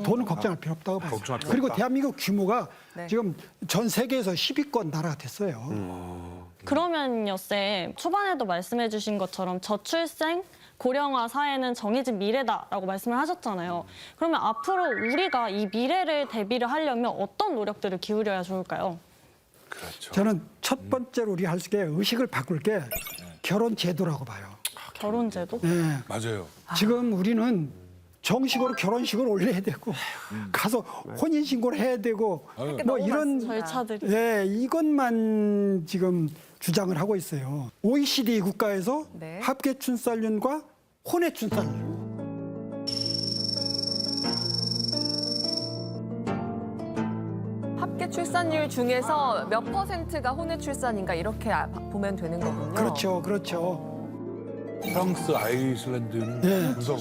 돈은 걱정할 필요 없다고 봐요. 그리고 대한민국 규모가 지금 전 세계에서 10위권 나라가 됐어요. 그러면요, 쌤. 초반에도 말씀해 주신 것처럼 저출생, 고령화 사회는 정해진 미래다라고 말씀을 하셨잖아요. 그러면 앞으로 우리가 이 미래를 대비를 하려면 어떤 노력들을 기울여야 좋을까요? 저는 첫 번째로 우리 할 수 있게 의식을 바꿀 게 결혼 제도라고 봐요. 결혼 제도? 네. 맞아요. 지금 우리는 정식으로 결혼식을 올려야 되고 가서 혼인 신고를 해야 되고 뭐 이런 절차들이. 예, 이것만 지금 주장을 하고 있어요. OECD 국가에서 합계 출산율과 혼외 출산율. 합계 출산율 중에서 몇 %가 혼외 출산인가 이렇게 보면 되는 거군요. 그렇죠, 그렇죠. 프랑스, 아이슬란드는 네. 무서워.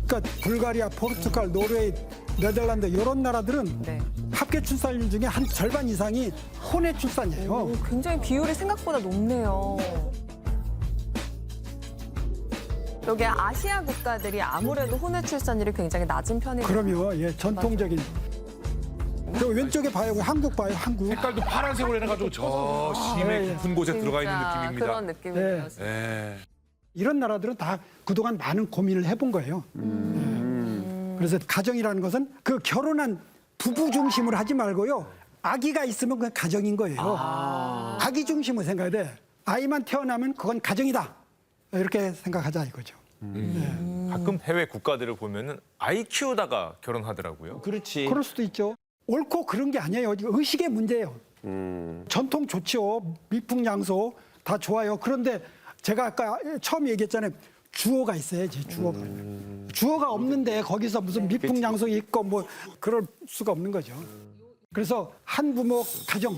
그러니까 불가리아, 포르투갈, 노르웨이, 네덜란드 이런 나라들은 합계 출산율 중에 한 절반 이상이 혼외 출산이에요. 굉장히 비율이 생각보다 높네요. 여기 아시아 국가들이 아무래도 혼외 출산율이 굉장히 낮은 편이에요. 그럼요, 예, 전통적인. 그 왼쪽에 봐요, 한국 봐요, 한국. 색깔도 파란색으로 해가지고 저 심해 깊은 곳에 들어가 있는 진짜 느낌입니다. 그런 느낌이에요. 네. 이런 나라들은 다 그동안 많은 고민을 해본 거예요. 그래서 가정이라는 것은 그 결혼한 부부 중심으로 하지 말고요. 아기가 있으면 그건 가정인 거예요. 아기 중심으로 생각해야 돼. 아이만 태어나면 그건 가정이다. 이렇게 생각하자 이거죠. 가끔 해외 국가들을 보면은 아이 키우다가 결혼하더라고요. 그렇지. 그럴 수도 있죠. 옳고 그런 게 아니에요. 의식의 문제예요. 전통 좋죠. 미풍양소 다 좋아요. 그런데 제가 아까 처음 얘기했잖아요. 주어가 있어야지, 주어가. 주어가 없는데 거기서 무슨 미풍양속이 있고 뭐 그럴 수가 없는 거죠. 그래서 한부모 가정,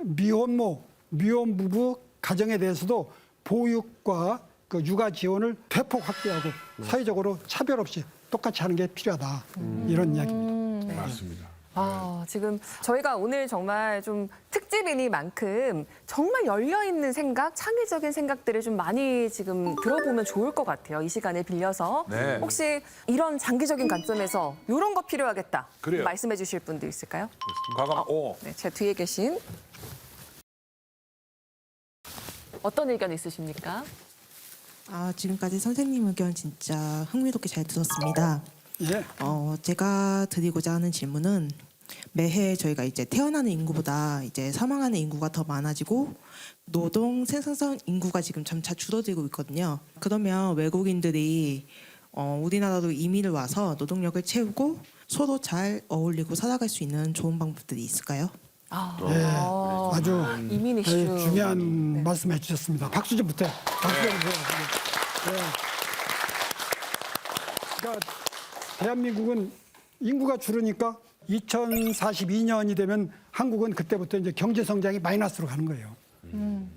미혼모, 미혼부부 가정에 대해서도 보육과 그 육아 지원을 대폭 확대하고 사회적으로 차별 없이 똑같이 하는 게 필요하다. 이런 이야기입니다. 맞습니다. 지금 저희가 오늘 정말 좀 특집이니만큼 정말 열려있는 생각, 창의적인 생각들을 좀 많이 지금 들어보면 좋을 것 같아요. 이 시간을 빌려서. 네. 혹시 이런 장기적인 관점에서 이런 거 필요하겠다. 그래요. 말씀해 주실 분도 있을까요? 과감, 네, 제 뒤에 계신. 어떤 의견 있으십니까? 지금까지 선생님 의견 진짜 흥미롭게 잘 들었습니다. 예. 제가 드리고자 하는 질문은 매해 저희가 이제 태어나는 인구보다 이제 사망하는 인구가 더 많아지고 노동 생산성 인구가 지금 점차 줄어들고 있거든요. 그러면 외국인들이 우리나라로 이민을 와서 노동력을 채우고 서로 잘 어울리고 살아갈 수 있는 좋은 방법들이 있을까요? 네, 아주 이민 이슈. 중요한 말씀해 주셨습니다. 박수 좀 부탁해요. 박수 좀 주세요. 네. 그러니까 대한민국은 인구가 줄으니까 2042년이 되면 한국은 그때부터 이제 경제 성장이 마이너스로 가는 거예요.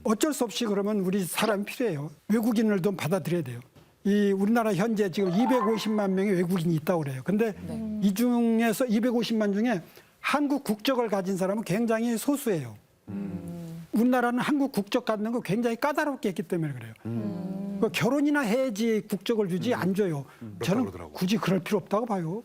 어쩔 수 없이 그러면 우리 사람이 필요해요. 외국인을 좀 받아들여야 돼요. 이 우리나라 현재 지금 250만 명의 외국인이 있다고 그래요. 근데 이 중에서 250만 중에 한국 국적을 가진 사람은 굉장히 소수예요. 우리나라는 한국 국적 갖는 거 굉장히 까다롭게 했기 때문에 그래요. 그 결혼이나 해야지 국적을 주지 안 줘요. 저는 그러더라고. 굳이 그럴 필요 없다고 봐요.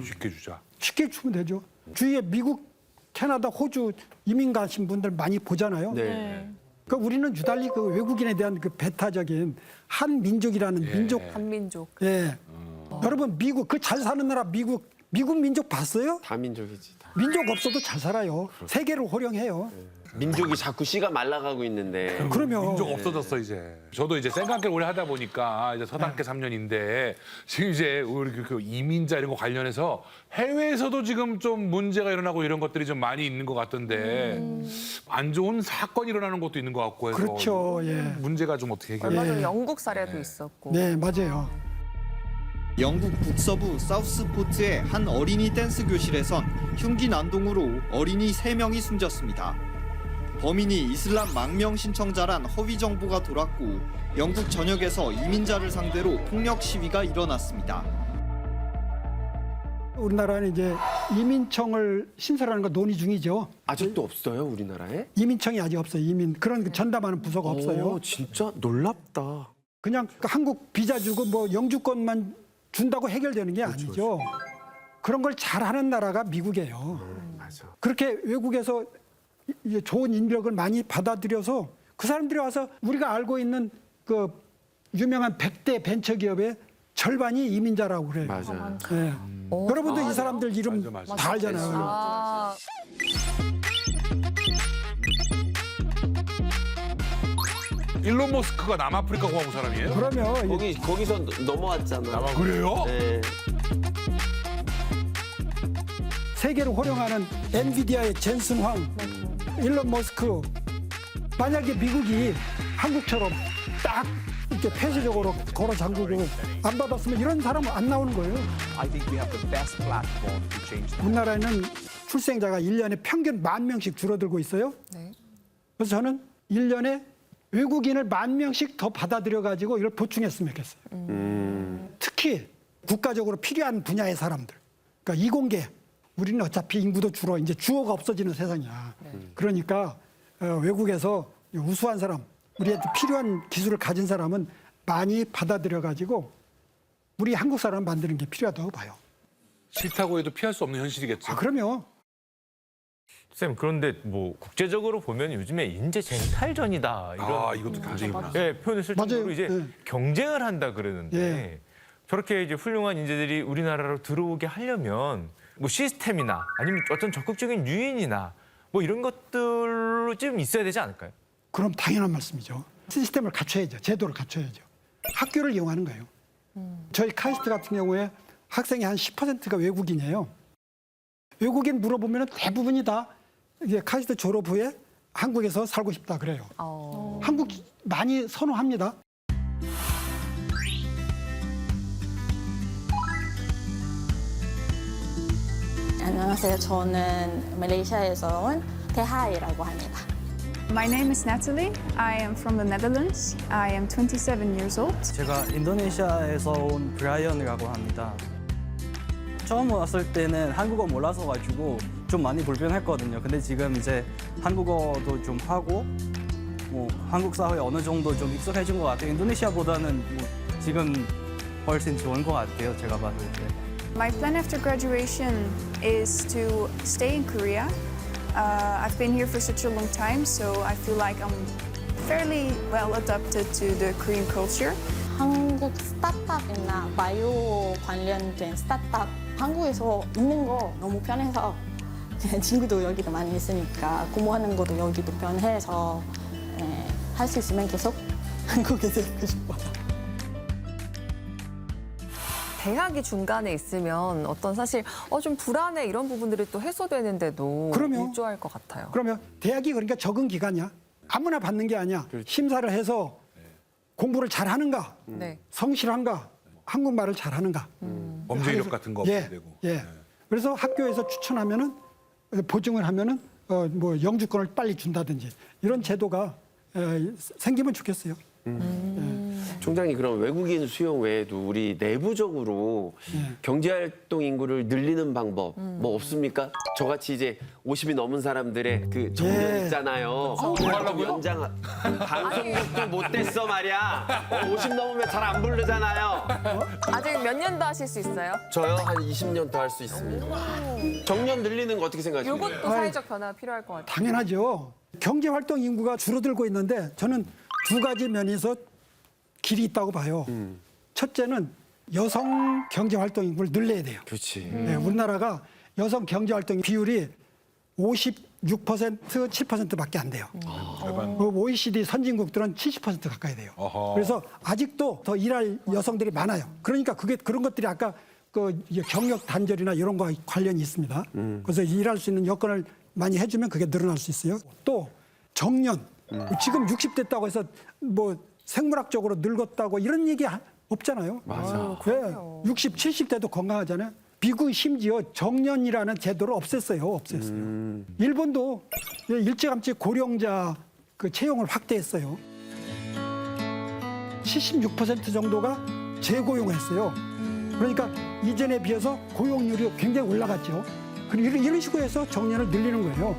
쉽게 주자. 쉽게 주면 되죠. 주위에 미국, 캐나다, 호주 이민 가신 분들 많이 보잖아요. 네. 그러니까 우리는 유달리 그 외국인에 대한 그 배타적인 한민족이라는 민족. 한민족. 예. 여러분 미국 그 잘 사는 나라 미국 민족 봤어요? 다민족이지. 민족 없어도 잘 살아요. 세계를 호령해요. 민족이 자꾸 씨가 말라가고 있는데. 그러면 민족 없어졌어 이제. 저도 이제 생각을 오래 하다 보니까 이제 서당계 3년인데 지금 이제 우리 그 이민자 이런 거 관련해서 해외에서도 지금 좀 문제가 일어나고 이런 것들이 좀 많이 있는 것 같던데 안 좋은 사건이 일어나는 것도 있는 것 같고 해서 그렇죠. 예. 문제가 좀 어떻게 해결? 얼마 전에 영국 사례도 있었고. 네, 맞아요. 영국 북서부 사우스포트의 한 어린이 댄스 교실에선 흉기 난동으로 어린이 3명이 숨졌습니다. 범인이 이슬람 망명 신청자란 허위 정보가 돌았고 영국 전역에서 이민자를 상대로 폭력 시위가 일어났습니다. 우리나라는 이제 이민청을 신설하는 거 논의 중이죠. 아직도 없어요, 우리나라에? 이민청이 아직 없어요. 이민 전담하는 부서가 없어요. 진짜 놀랍다. 그냥 한국 비자 주고 뭐 영주권만 준다고 해결되는 게 아니죠. 그런 걸 잘하는 나라가 미국이에요. 맞아. 그렇게 외국에서 이제 좋은 인력을 많이 받아들여서 그 사람들이 와서 우리가 알고 있는 그 유명한 100대 벤처기업의 절반이 이민자라고 그래요. 맞아요. 네. 여러분도 이 사람들 이름 다 알잖아요. 일론 머스크가 남아프리카 공화국 사람이에요? 그러면 거기서 넘어왔잖아. 그래요? 네. 세계를 호령하는 엔비디아의 젠슨 황, 일론 머스크. 만약에 미국이 한국처럼 딱 이렇게 폐쇄적으로 걸어 잠그고 안 받았으면 이런 사람은 안 나오는 거예요. 우리나라에는 출생자가 1년에 평균 10,000명씩 줄어들고 있어요. 네. 그래서 저는 1년에 외국인을 10,000명씩 더 받아들여가지고 이걸 보충했으면 좋겠어요. 특히 국가적으로 필요한 분야의 사람들. 그러니까 이공계. 우리는 어차피 인구도 줄어. 이제 주어가 없어지는 세상이야. 그러니까 외국에서 우수한 사람, 우리한테 필요한 기술을 가진 사람은 많이 받아들여가지고 우리 한국 사람 만드는 게 필요하다고 봐요. 싫다고 해도 피할 수 없는 현실이겠죠. 아, 그럼요. 쌤, 그런데 뭐 국제적으로 보면 요즘에 인재 쟁탈전이다 이런 이것도 경쟁이구나. 예, 표현을 쓸 정도로 맞아요. 이제 네. 경쟁을 한다 그러는데 예. 저렇게 이제 훌륭한 인재들이 우리나라로 들어오게 하려면 뭐 시스템이나 아니면 어떤 적극적인 유인이나 뭐 이런 것들로 좀 있어야 되지 않을까요? 그럼 당연한 말씀이죠. 시스템을 갖춰야죠. 제도를 갖춰야죠. 학교를 이용하는 거예요. 저희 카이스트 같은 경우에 학생의 한 10%가 외국인이에요. 외국인 물어보면 대부분이 다 이제 카이스트 졸업 후에 한국에서 살고 싶다 그래요. 한국 많이 선호합니다. 안녕하세요. 저는 말레이시아에서 온 태하이라고 합니다. My name is Natalie. I am from the Netherlands. I am 27 years old. 제가 인도네시아에서 온 브라이언이라고 합니다. 처음 왔을 때는 한국어 몰라서 가지고 좀 많이 불편했거든요. 근데 지금 이제 한국어도 좀 하고 뭐 한국 사회에 어느 정도 좀 익숙해진 것 같아요. 인도네시아보다는 뭐 지금 훨씬 좋은 것 같아요. 제가 봤을 때. My plan after graduation is to stay in Korea. I've been here for such a long time, so I feel like I'm fairly well adapted to the Korean culture. 한국 스타트업이나 바이오 관련된 스타트업 한국에서 있는 거 너무 편해서 친구도 여기도 많이 있으니까 공부하는 것도 여기도 편해서 할 수 있으면 계속 한국에서 있고 싶어요. 대학이 중간에 있으면 어떤 사실 좀 불안해 이런 부분들이 또 해소되는데도 그럼요. 일조할 것 같아요. 그러면 대학이 그러니까 적응 기간이야. 아무나 받는 게 아니야. 심사를 해서 공부를 잘하는가, 네. 성실한가, 한국말을 잘하는가. 범죄 이력 같은 거 없어야 되고. 예. 그래서 학교에서 추천하면은 보증을 하면은 뭐 영주권을 빨리 준다든지 이런 제도가 생기면 좋겠어요. 총장님, 그럼 외국인 수용 외에도 우리 내부적으로 경제활동 인구를 늘리는 방법 뭐 없습니까? 저같이 이제 50이 넘은 사람들의 그 정년 있잖아요. 좀 연장 방송국도 못 됐어 말이야. 50 넘으면 잘 안 부르잖아요. 아직 몇 년 더 하실 수 있어요? 저요 한 20년 더 할 수 있습니다. 정년 늘리는 거 어떻게 생각하십니까? 이것도 사회적 변화가 필요할 것 같아요. 당연하죠. 경제활동 인구가 줄어들고 있는데 저는 두 가지 면에서 길이 있다고 봐요. 첫째는 여성 경제활동 인구를 늘려야 돼요. 그렇지. 네, 우리나라가 여성 경제활동 비율이 56%, 7%밖에 안 돼요. OECD 선진국들은 70% 가까이 돼요. 그래서 아직도 더 일할 여성들이 많아요. 그러니까 그런 것들이 아까 그 경력 단절이나 이런 거와 관련이 있습니다. 그래서 일할 수 있는 여건을 많이 해주면 그게 늘어날 수 있어요. 또 정년. 지금 60 됐다고 해서 뭐 생물학적으로 늙었다고 이런 얘기 없잖아요. 맞아. 왜? 60, 70대도 건강하잖아요. 미국 심지어 정년이라는 제도를 없앴어요. 일본도 일찌감치 고령자 그 채용을 확대했어요. 76% 정도가 재고용했어요. 그러니까 이전에 비해서 고용률이 굉장히 올라갔죠. 그리고 이런 식으로 해서 정년을 늘리는 거예요.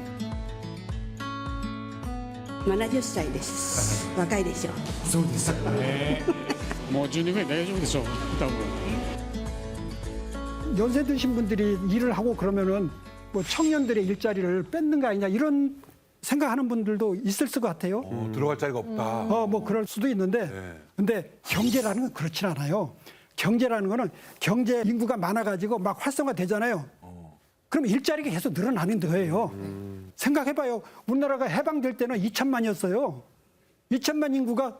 70歳です。若いでしょ。そうですね。もう12分大丈夫でしょう多分 연세 드신 분들이 일을 하고 그러면은 뭐 청년들의 일자리를 뺏는 거 아니냐 이런 생각하는 분들도 있을 것 같아요. 들어갈 자리가 없다. 뭐 그럴 수도 있는데, 근데 경제라는 건 그렇진 않아요. 경제라는 거는 경제 인구가 많아가지고 막 활성화되잖아요. 그럼 일자리가 계속 늘어나는 거예요. 생각해봐요. 우리나라가 해방될 때는 2천만이었어요. 2천만 인구가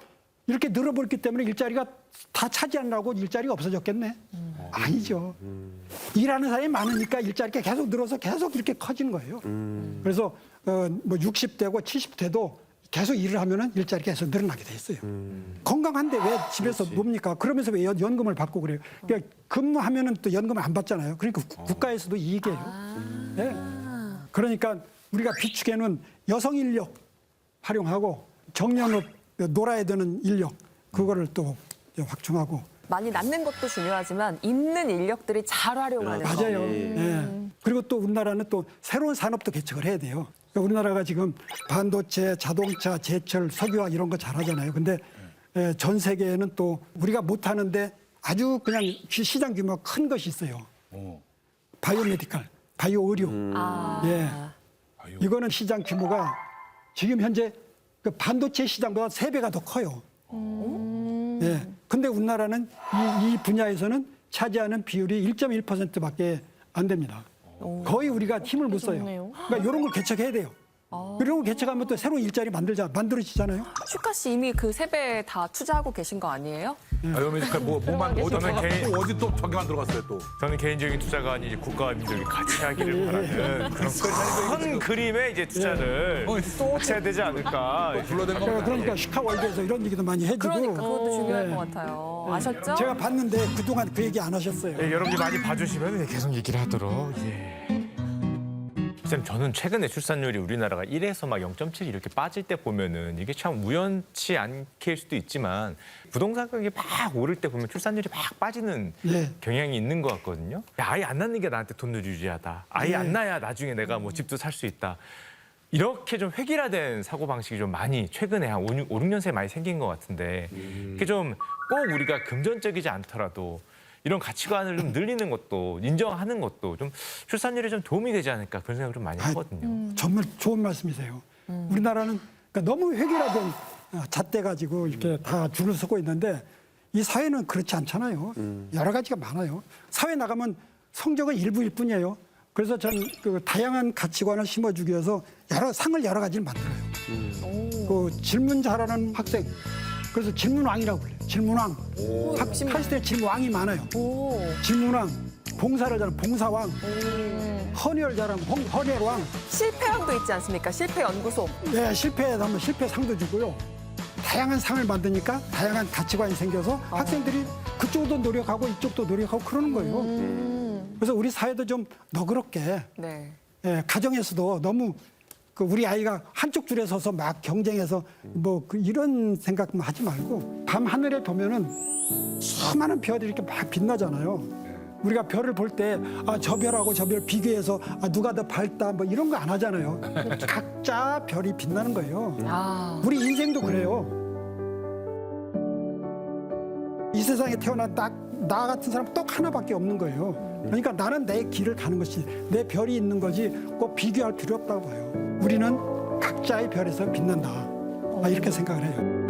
이렇게 늘어버렸기 때문에 일자리가 다 차지하느라고 일자리가 없어졌겠네? 아니죠. 일하는 사람이 많으니까 일자리가 계속 늘어서 계속 이렇게 커지는 거예요. 그래서 뭐 60대고 70대도 계속 일을 하면은 일자리가 계속 늘어나게 돼 있어요. 건강한데 왜 집에서 뭡니까? 그러면서 왜 연금을 받고 그래요? 그러니까 근무하면은 또 연금을 안 받잖아요. 그러니까 국가에서도 이익이에요. 네. 그러니까 우리가 비축해놓은 여성 인력 활용하고 정년업 놀아야 되는 인력 그거를 또 확충하고. 많이 낳는 것도 중요하지만 있는 인력들이 잘 활용하는 거. 맞아요. 예. 그리고 또 우리나라는 또 새로운 산업도 개척을 해야 돼요. 그러니까 우리나라가 지금 반도체, 자동차, 제철, 석유화 이런 거 잘하잖아요. 근데 전 세계에는 또 우리가 못하는데 아주 그냥 시장 규모가 큰 것이 있어요. 바이오메디칼, 바이오 의료. 예. 이거는 시장 규모가 지금 현재 그 반도체 시장보다 3배가 더 커요. 예. 근데 우리나라는 이 분야에서는 차지하는 비율이 1.1%밖에 안 됩니다. 거의 우리가 힘을 못 써요. 그러니까 이런 걸 개척해야 돼요. 이런 걸 개척하면 또 새로운 일자리 만들어지잖아요. 슈카 씨 이미 그 3배 다 투자하고 계신 거 아니에요? 바이오메디칼 뭐만 어디 또 저기만 들어갔어요 또. 저는 개인적인 투자가 아니지 국가와 민족이 같이 하기를 바라는 그런 큰 그림의 이제 투자를 같이 해야 되지 않을까. 그러니까 슈카월드에서 이런 얘기도 많이 해주고. 그러니까 그것도 중요할 것 같아요. 아셨죠? 제가 봤는데 그동안 그 얘기 안 하셨어요. 예, 여러분이 많이 봐주시면 계속 얘기를 하도록. 예. 쌤, 저는 최근에 출산율이 우리나라가 1에서 막 0.7 이렇게 빠질 때 보면은 이게 참 우연치 않게일 수도 있지만 부동산 가격이 막 오를 때 보면 출산율이 막 빠지는 경향이 있는 것 같거든요. 야, 아예 안 낳는 게 나한테 돈을 유리하다. 아예 안 낳아야 나중에 내가 뭐 집도 살 수 있다. 이렇게 좀 획일화된 사고방식이 좀 많이 최근에 한 5, 6년 새에 많이 생긴 것 같은데 그게 좀 꼭 우리가 금전적이지 않더라도 이런 가치관을 좀 늘리는 것도 인정하는 것도 좀 출산율에 좀 도움이 되지 않을까 그런 생각을 좀 많이 하거든요. 정말 좋은 말씀이세요. 우리나라는 그러니까 너무 획일화된 잣대 가지고 이렇게 다 줄을 서고 있는데 이 사회는 그렇지 않잖아요. 여러 가지가 많아요. 사회 나가면 성적은 일부일 뿐이에요. 그래서 전 그 다양한 가치관을 심어주기 위해서 상을 여러 가지를 만들어요. 그 질문 잘하는 학생. 그래서 질문왕이라고 불려요. 질문왕. 카이스트에 질문왕이 많아요. 질문왕. 봉사를 잘하는 봉사왕. 헌혈 잘하는 헌혈왕. 실패왕도 있지 않습니까? 실패연구소. 네, 실패에서 한번 실패상도 주고요. 다양한 상을 만드니까 다양한 가치관이 생겨서 학생들이 그쪽도 노력하고 이쪽도 노력하고 그러는 거예요. 그래서 우리 사회도 좀 너그럽게 가정에서도 너무 우리 아이가 한쪽 줄에 서서 막 경쟁해서 이런 생각만 하지 말고 밤 하늘에 보면은 수많은 별들이 이렇게 막 빛나잖아요. 우리가 별을 볼 때 저 별하고 저 별 비교해서 누가 더 밝다 뭐 이런 거 안 하잖아요. 각자 별이 빛나는 거예요. 우리 인생도 그래요. 이 세상에 태어난 딱 나 같은 사람 딱 하나밖에 없는 거예요. 그러니까 나는 내 길을 가는 것이 내 별이 있는 거지 꼭 비교할 필요 없다고 봐요. 우리는 각자의 별에서 빛난다. 이렇게 생각을 해요.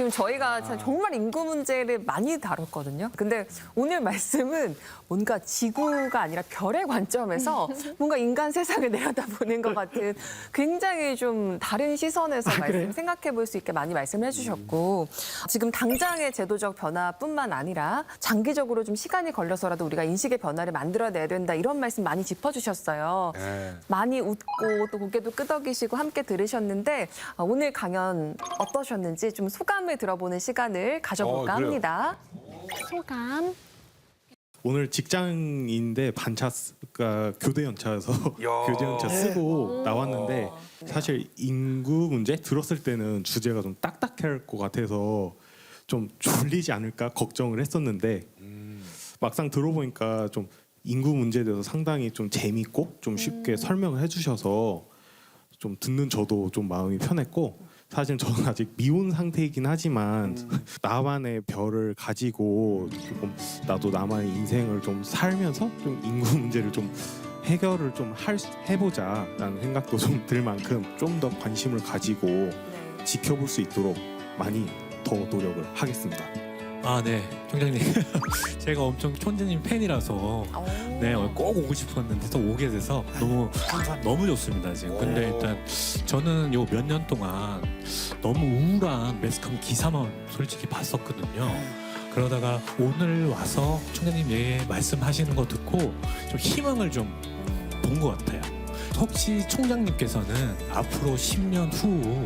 지금 저희가 정말 인구 문제를 많이 다뤘거든요. 근데 오늘 말씀은 뭔가 지구가 아니라 별의 관점에서 뭔가 인간 세상을 내려다보는 것 같은 굉장히 좀 다른 시선에서 말씀 생각해 볼 수 있게 많이 말씀을 해주셨고 지금 당장의 제도적 변화뿐만 아니라 장기적으로 좀 시간이 걸려서라도 우리가 인식의 변화를 만들어내야 된다 이런 말씀 많이 짚어주셨어요. 많이 웃고 또 고개도 끄덕이시고 함께 들으셨는데 오늘 강연 어떠셨는지 좀 소감을 들어보는 시간을 가져볼까 합니다. 소감. 오늘 직장인데 반차가 교대 연차여서 교대 연차 쓰고 나왔는데 사실 인구 문제 들었을 때는 주제가 좀 딱딱할 것 같아서 좀 졸리지 않을까 걱정을 했었는데 막상 들어보니까 좀 인구 문제에 대해서 상당히 좀 재밌고 좀 쉽게 설명을 해주셔서 좀 듣는 저도 좀 마음이 편했고 사실 저는 아직 미혼 상태이긴 하지만 나만의 별을 가지고 조금 나도 나만의 인생을 좀 살면서 좀 인구 문제를 좀 해결을 좀 해보자라는 생각도 좀 들 만큼 좀 더 관심을 가지고 지켜볼 수 있도록 많이 더 노력을 하겠습니다. 아, 네, 총장님. 제가 엄청 총장님 팬이라서 네, 꼭 오고 싶었는데 또 오게 돼서 너무 좋습니다, 지금. 근데 일단 저는 요 몇 년 동안 너무 우울한 매스컴 기사만 솔직히 봤었거든요. 그러다가 오늘 와서 총장님 말씀하시는 거 듣고 좀 희망을 좀 본 것 같아요. 혹시 총장님께서는 앞으로 10년 후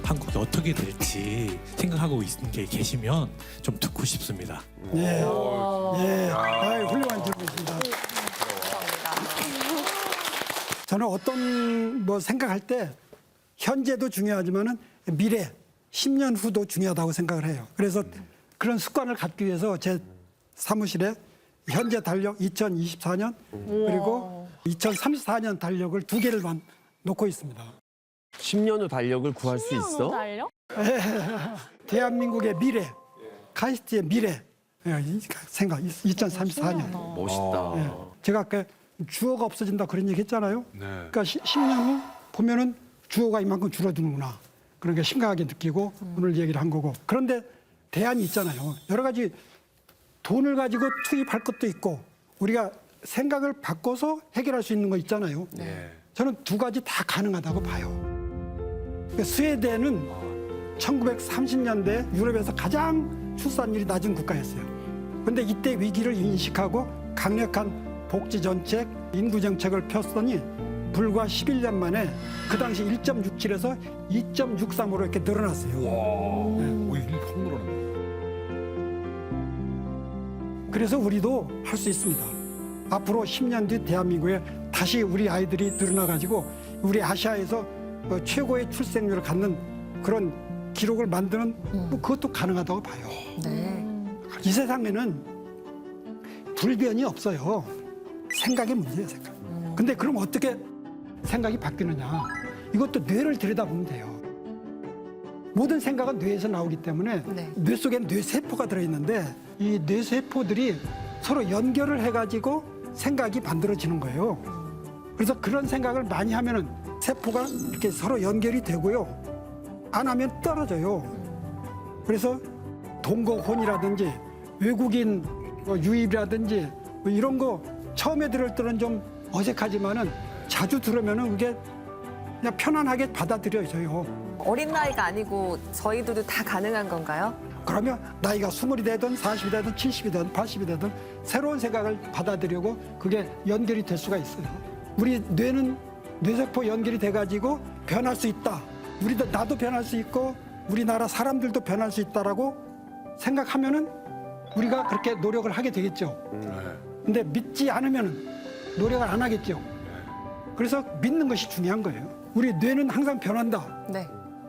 한국이 어떻게 될지 생각하고 계시면 좀 듣고 싶습니다. 예, 훌륭한 질문입니다. 저는 어떤 생각할 때 현재도 중요하지만은 미래 10년 후도 중요하다고 생각을 해요. 그래서 그런 습관을 갖기 위해서 제 사무실에 현재 달력 2024년 그리고 2034년 달력을 2개를 놓고 있습니다. 10년 후 달력을 구할 수 있어? 달려? 대한민국의 미래, 카이스트의 미래 생각 2034년. 멋있다. 제가 아까 주어가 없어진다 그런 얘기 했잖아요. 그러니까 10년 후 보면은 주어가 이만큼 줄어드는구나. 그러니까 심각하게 느끼고 오늘 얘기를 한 거고. 그런데 대안이 있잖아요. 여러 가지 돈을 가지고 투입할 것도 있고 우리가 생각을 바꿔서 해결할 수 있는 거 있잖아요. 저는 두 가지 다 가능하다고 봐요. 그러니까 스웨덴은 1930년대 유럽에서 가장 출산율이 낮은 국가였어요. 그런데 이때 위기를 인식하고 강력한 복지 정책, 인구 정책을 폈더니 불과 11년 만에 그 당시 1.67에서 2.63으로 이렇게 늘어났어요. 이게 확 늘어났네. 그래서 우리도 할 수 있습니다. 앞으로 10년 뒤 대한민국에 다시 우리 아이들이 늘어나가지고 우리 아시아에서 최고의 출생률을 갖는 그런 기록을 만드는 그것도 가능하다고 봐요. 이 세상에는 불변이 없어요. 생각의 문제예요, 생각. 근데 그럼 어떻게 생각이 바뀌느냐. 이것도 뇌를 들여다보면 돼요. 모든 생각은 뇌에서 나오기 때문에 뇌 속엔 뇌세포가 들어있는데 이 뇌세포들이 서로 연결을 해가지고 생각이 만들어지는 거예요. 그래서 그런 생각을 많이 하면은 세포가 이렇게 서로 연결이 되고요. 안 하면 떨어져요. 그래서 동거혼이라든지 외국인 유입이라든지 이런 거 처음에 들을 때는 좀 어색하지만은 자주 들으면은 그게 그냥 편안하게 받아들여져요. 어린 나이가 아니고 저희들도 다 가능한 건가요? 그러면 나이가 20이 되든 40이 되든 70이 되든 80이 되든 새로운 생각을 받아들이고 그게 연결이 될 수가 있어요. 우리 뇌는 뇌세포 연결이 돼가지고 변할 수 있다. 나도 변할 수 있고 우리나라 사람들도 변할 수 있다라고 생각하면은 우리가 그렇게 노력을 하게 되겠죠. 근데 믿지 않으면은 노력을 안 하겠죠. 그래서 믿는 것이 중요한 거예요. 우리 뇌는 항상 변한다.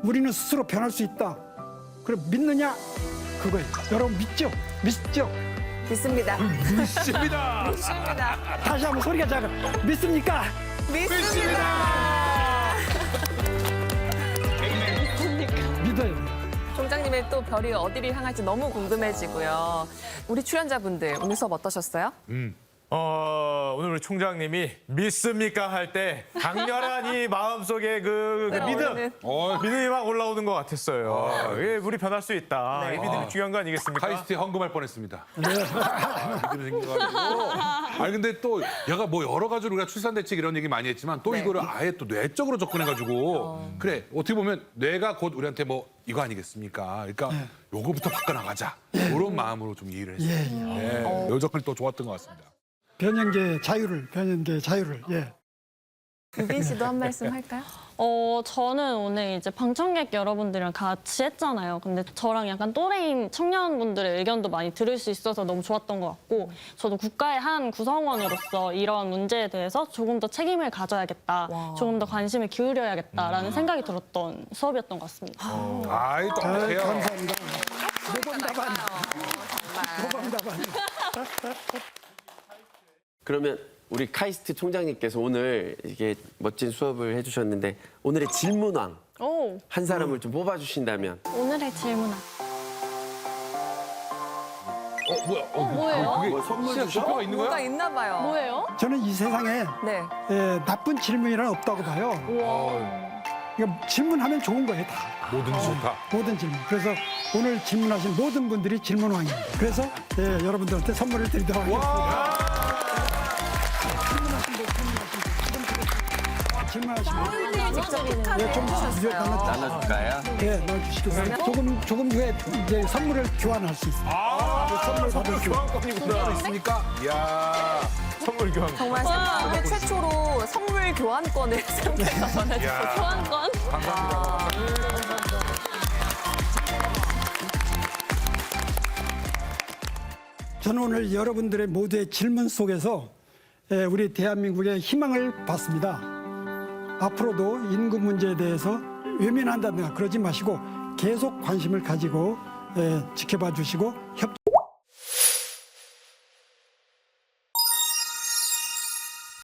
우리는 스스로 변할 수 있다. 그럼 믿느냐? 그거예요. 여러분 믿죠? 믿죠? 믿습니다. 믿습니다. 믿습니다. 다시 한번 소리가 작아. 믿습니까? 믿습니다. 믿어요. 총장님의 또 별이 어디를 향할지 너무 궁금해지고요. 우리 출연자분들 오늘 수업 어떠셨어요? 오늘 우리 총장님이 믿습니까 할 때 강렬한 이 마음속에 그 믿음이 막 올라오는 것 같았어요. 예, 우리 변할 수 있다. 이 믿음이 중요한 거 아니겠습니까? 카이스트에 헌금할 뻔했습니다. 믿음이 생겨가지고. 아니 근데 또 얘가 뭐 여러 가지로 우리가 출산 대책 이런 얘기 많이 했지만 또 이거를 아예 또 뇌적으로 접근해가지고 그래 어떻게 보면 뇌가 곧 우리한테 뭐 이거 아니겠습니까? 그러니까 요거부터 바꿔나가자 이런 마음으로 좀 이해를 했어요. 요 접근이 또 좋았던 것 같습니다. 변형계 자유를 예. 유빈 씨도 한 말씀 할까요? 저는 오늘 이제 방청객 여러분들이랑 같이 했잖아요. 근데 저랑 약간 또래인 청년분들의 의견도 많이 들을 수 있어서 너무 좋았던 것 같고 저도 국가의 한 구성원으로서 이런 문제에 대해서 조금 더 책임을 가져야겠다. 조금 더 관심을 기울여야겠다라는 생각이 들었던 수업이었던 것 같습니다. 아이, 똑똑해요. 감사합니다. 모범 답안. 그러면 우리 카이스트 총장님께서 오늘 이게 멋진 수업을 해주셨는데 오늘의 질문왕 한 사람을 좀 뽑아주신다면 오늘의 질문. 뭐야? 뭐예요? 그게 뭐 선물 진짜 주셔? 주가가 있는 뭐가 거야? 있나 봐요. 뭐예요? 저는 이 세상에 네. 나쁜 질문이란 없다고 봐요. 그러니까 질문하면 좋은 거예요, 다. 뭐든지 좋다. 모든 질문. 그래서 오늘 질문하신 모든 분들이 질문왕입니다. 그래서 여러분들한테 선물을 드리도록 하겠습니다. 질문하시면 직접 pik하게 좀 해주셨어요. 나눠줄까요? 네, 넣어주시고요. 조금 후에 이제 선물을 교환할 수 있습니다. 선물 받을 수 교환권이구나. 있으니까. 이야. 선물 교환. 정말 세계 최초로 선물 교환권을 상대가 전해주셨어요. 교환권. 저는 오늘 여러분들의 모두의 질문 속에서 우리 대한민국의 희망을 봤습니다. 앞으로도 인구 문제에 대해서 외면한다든가 그러지 마시고 계속 관심을 가지고 지켜봐 주시고 협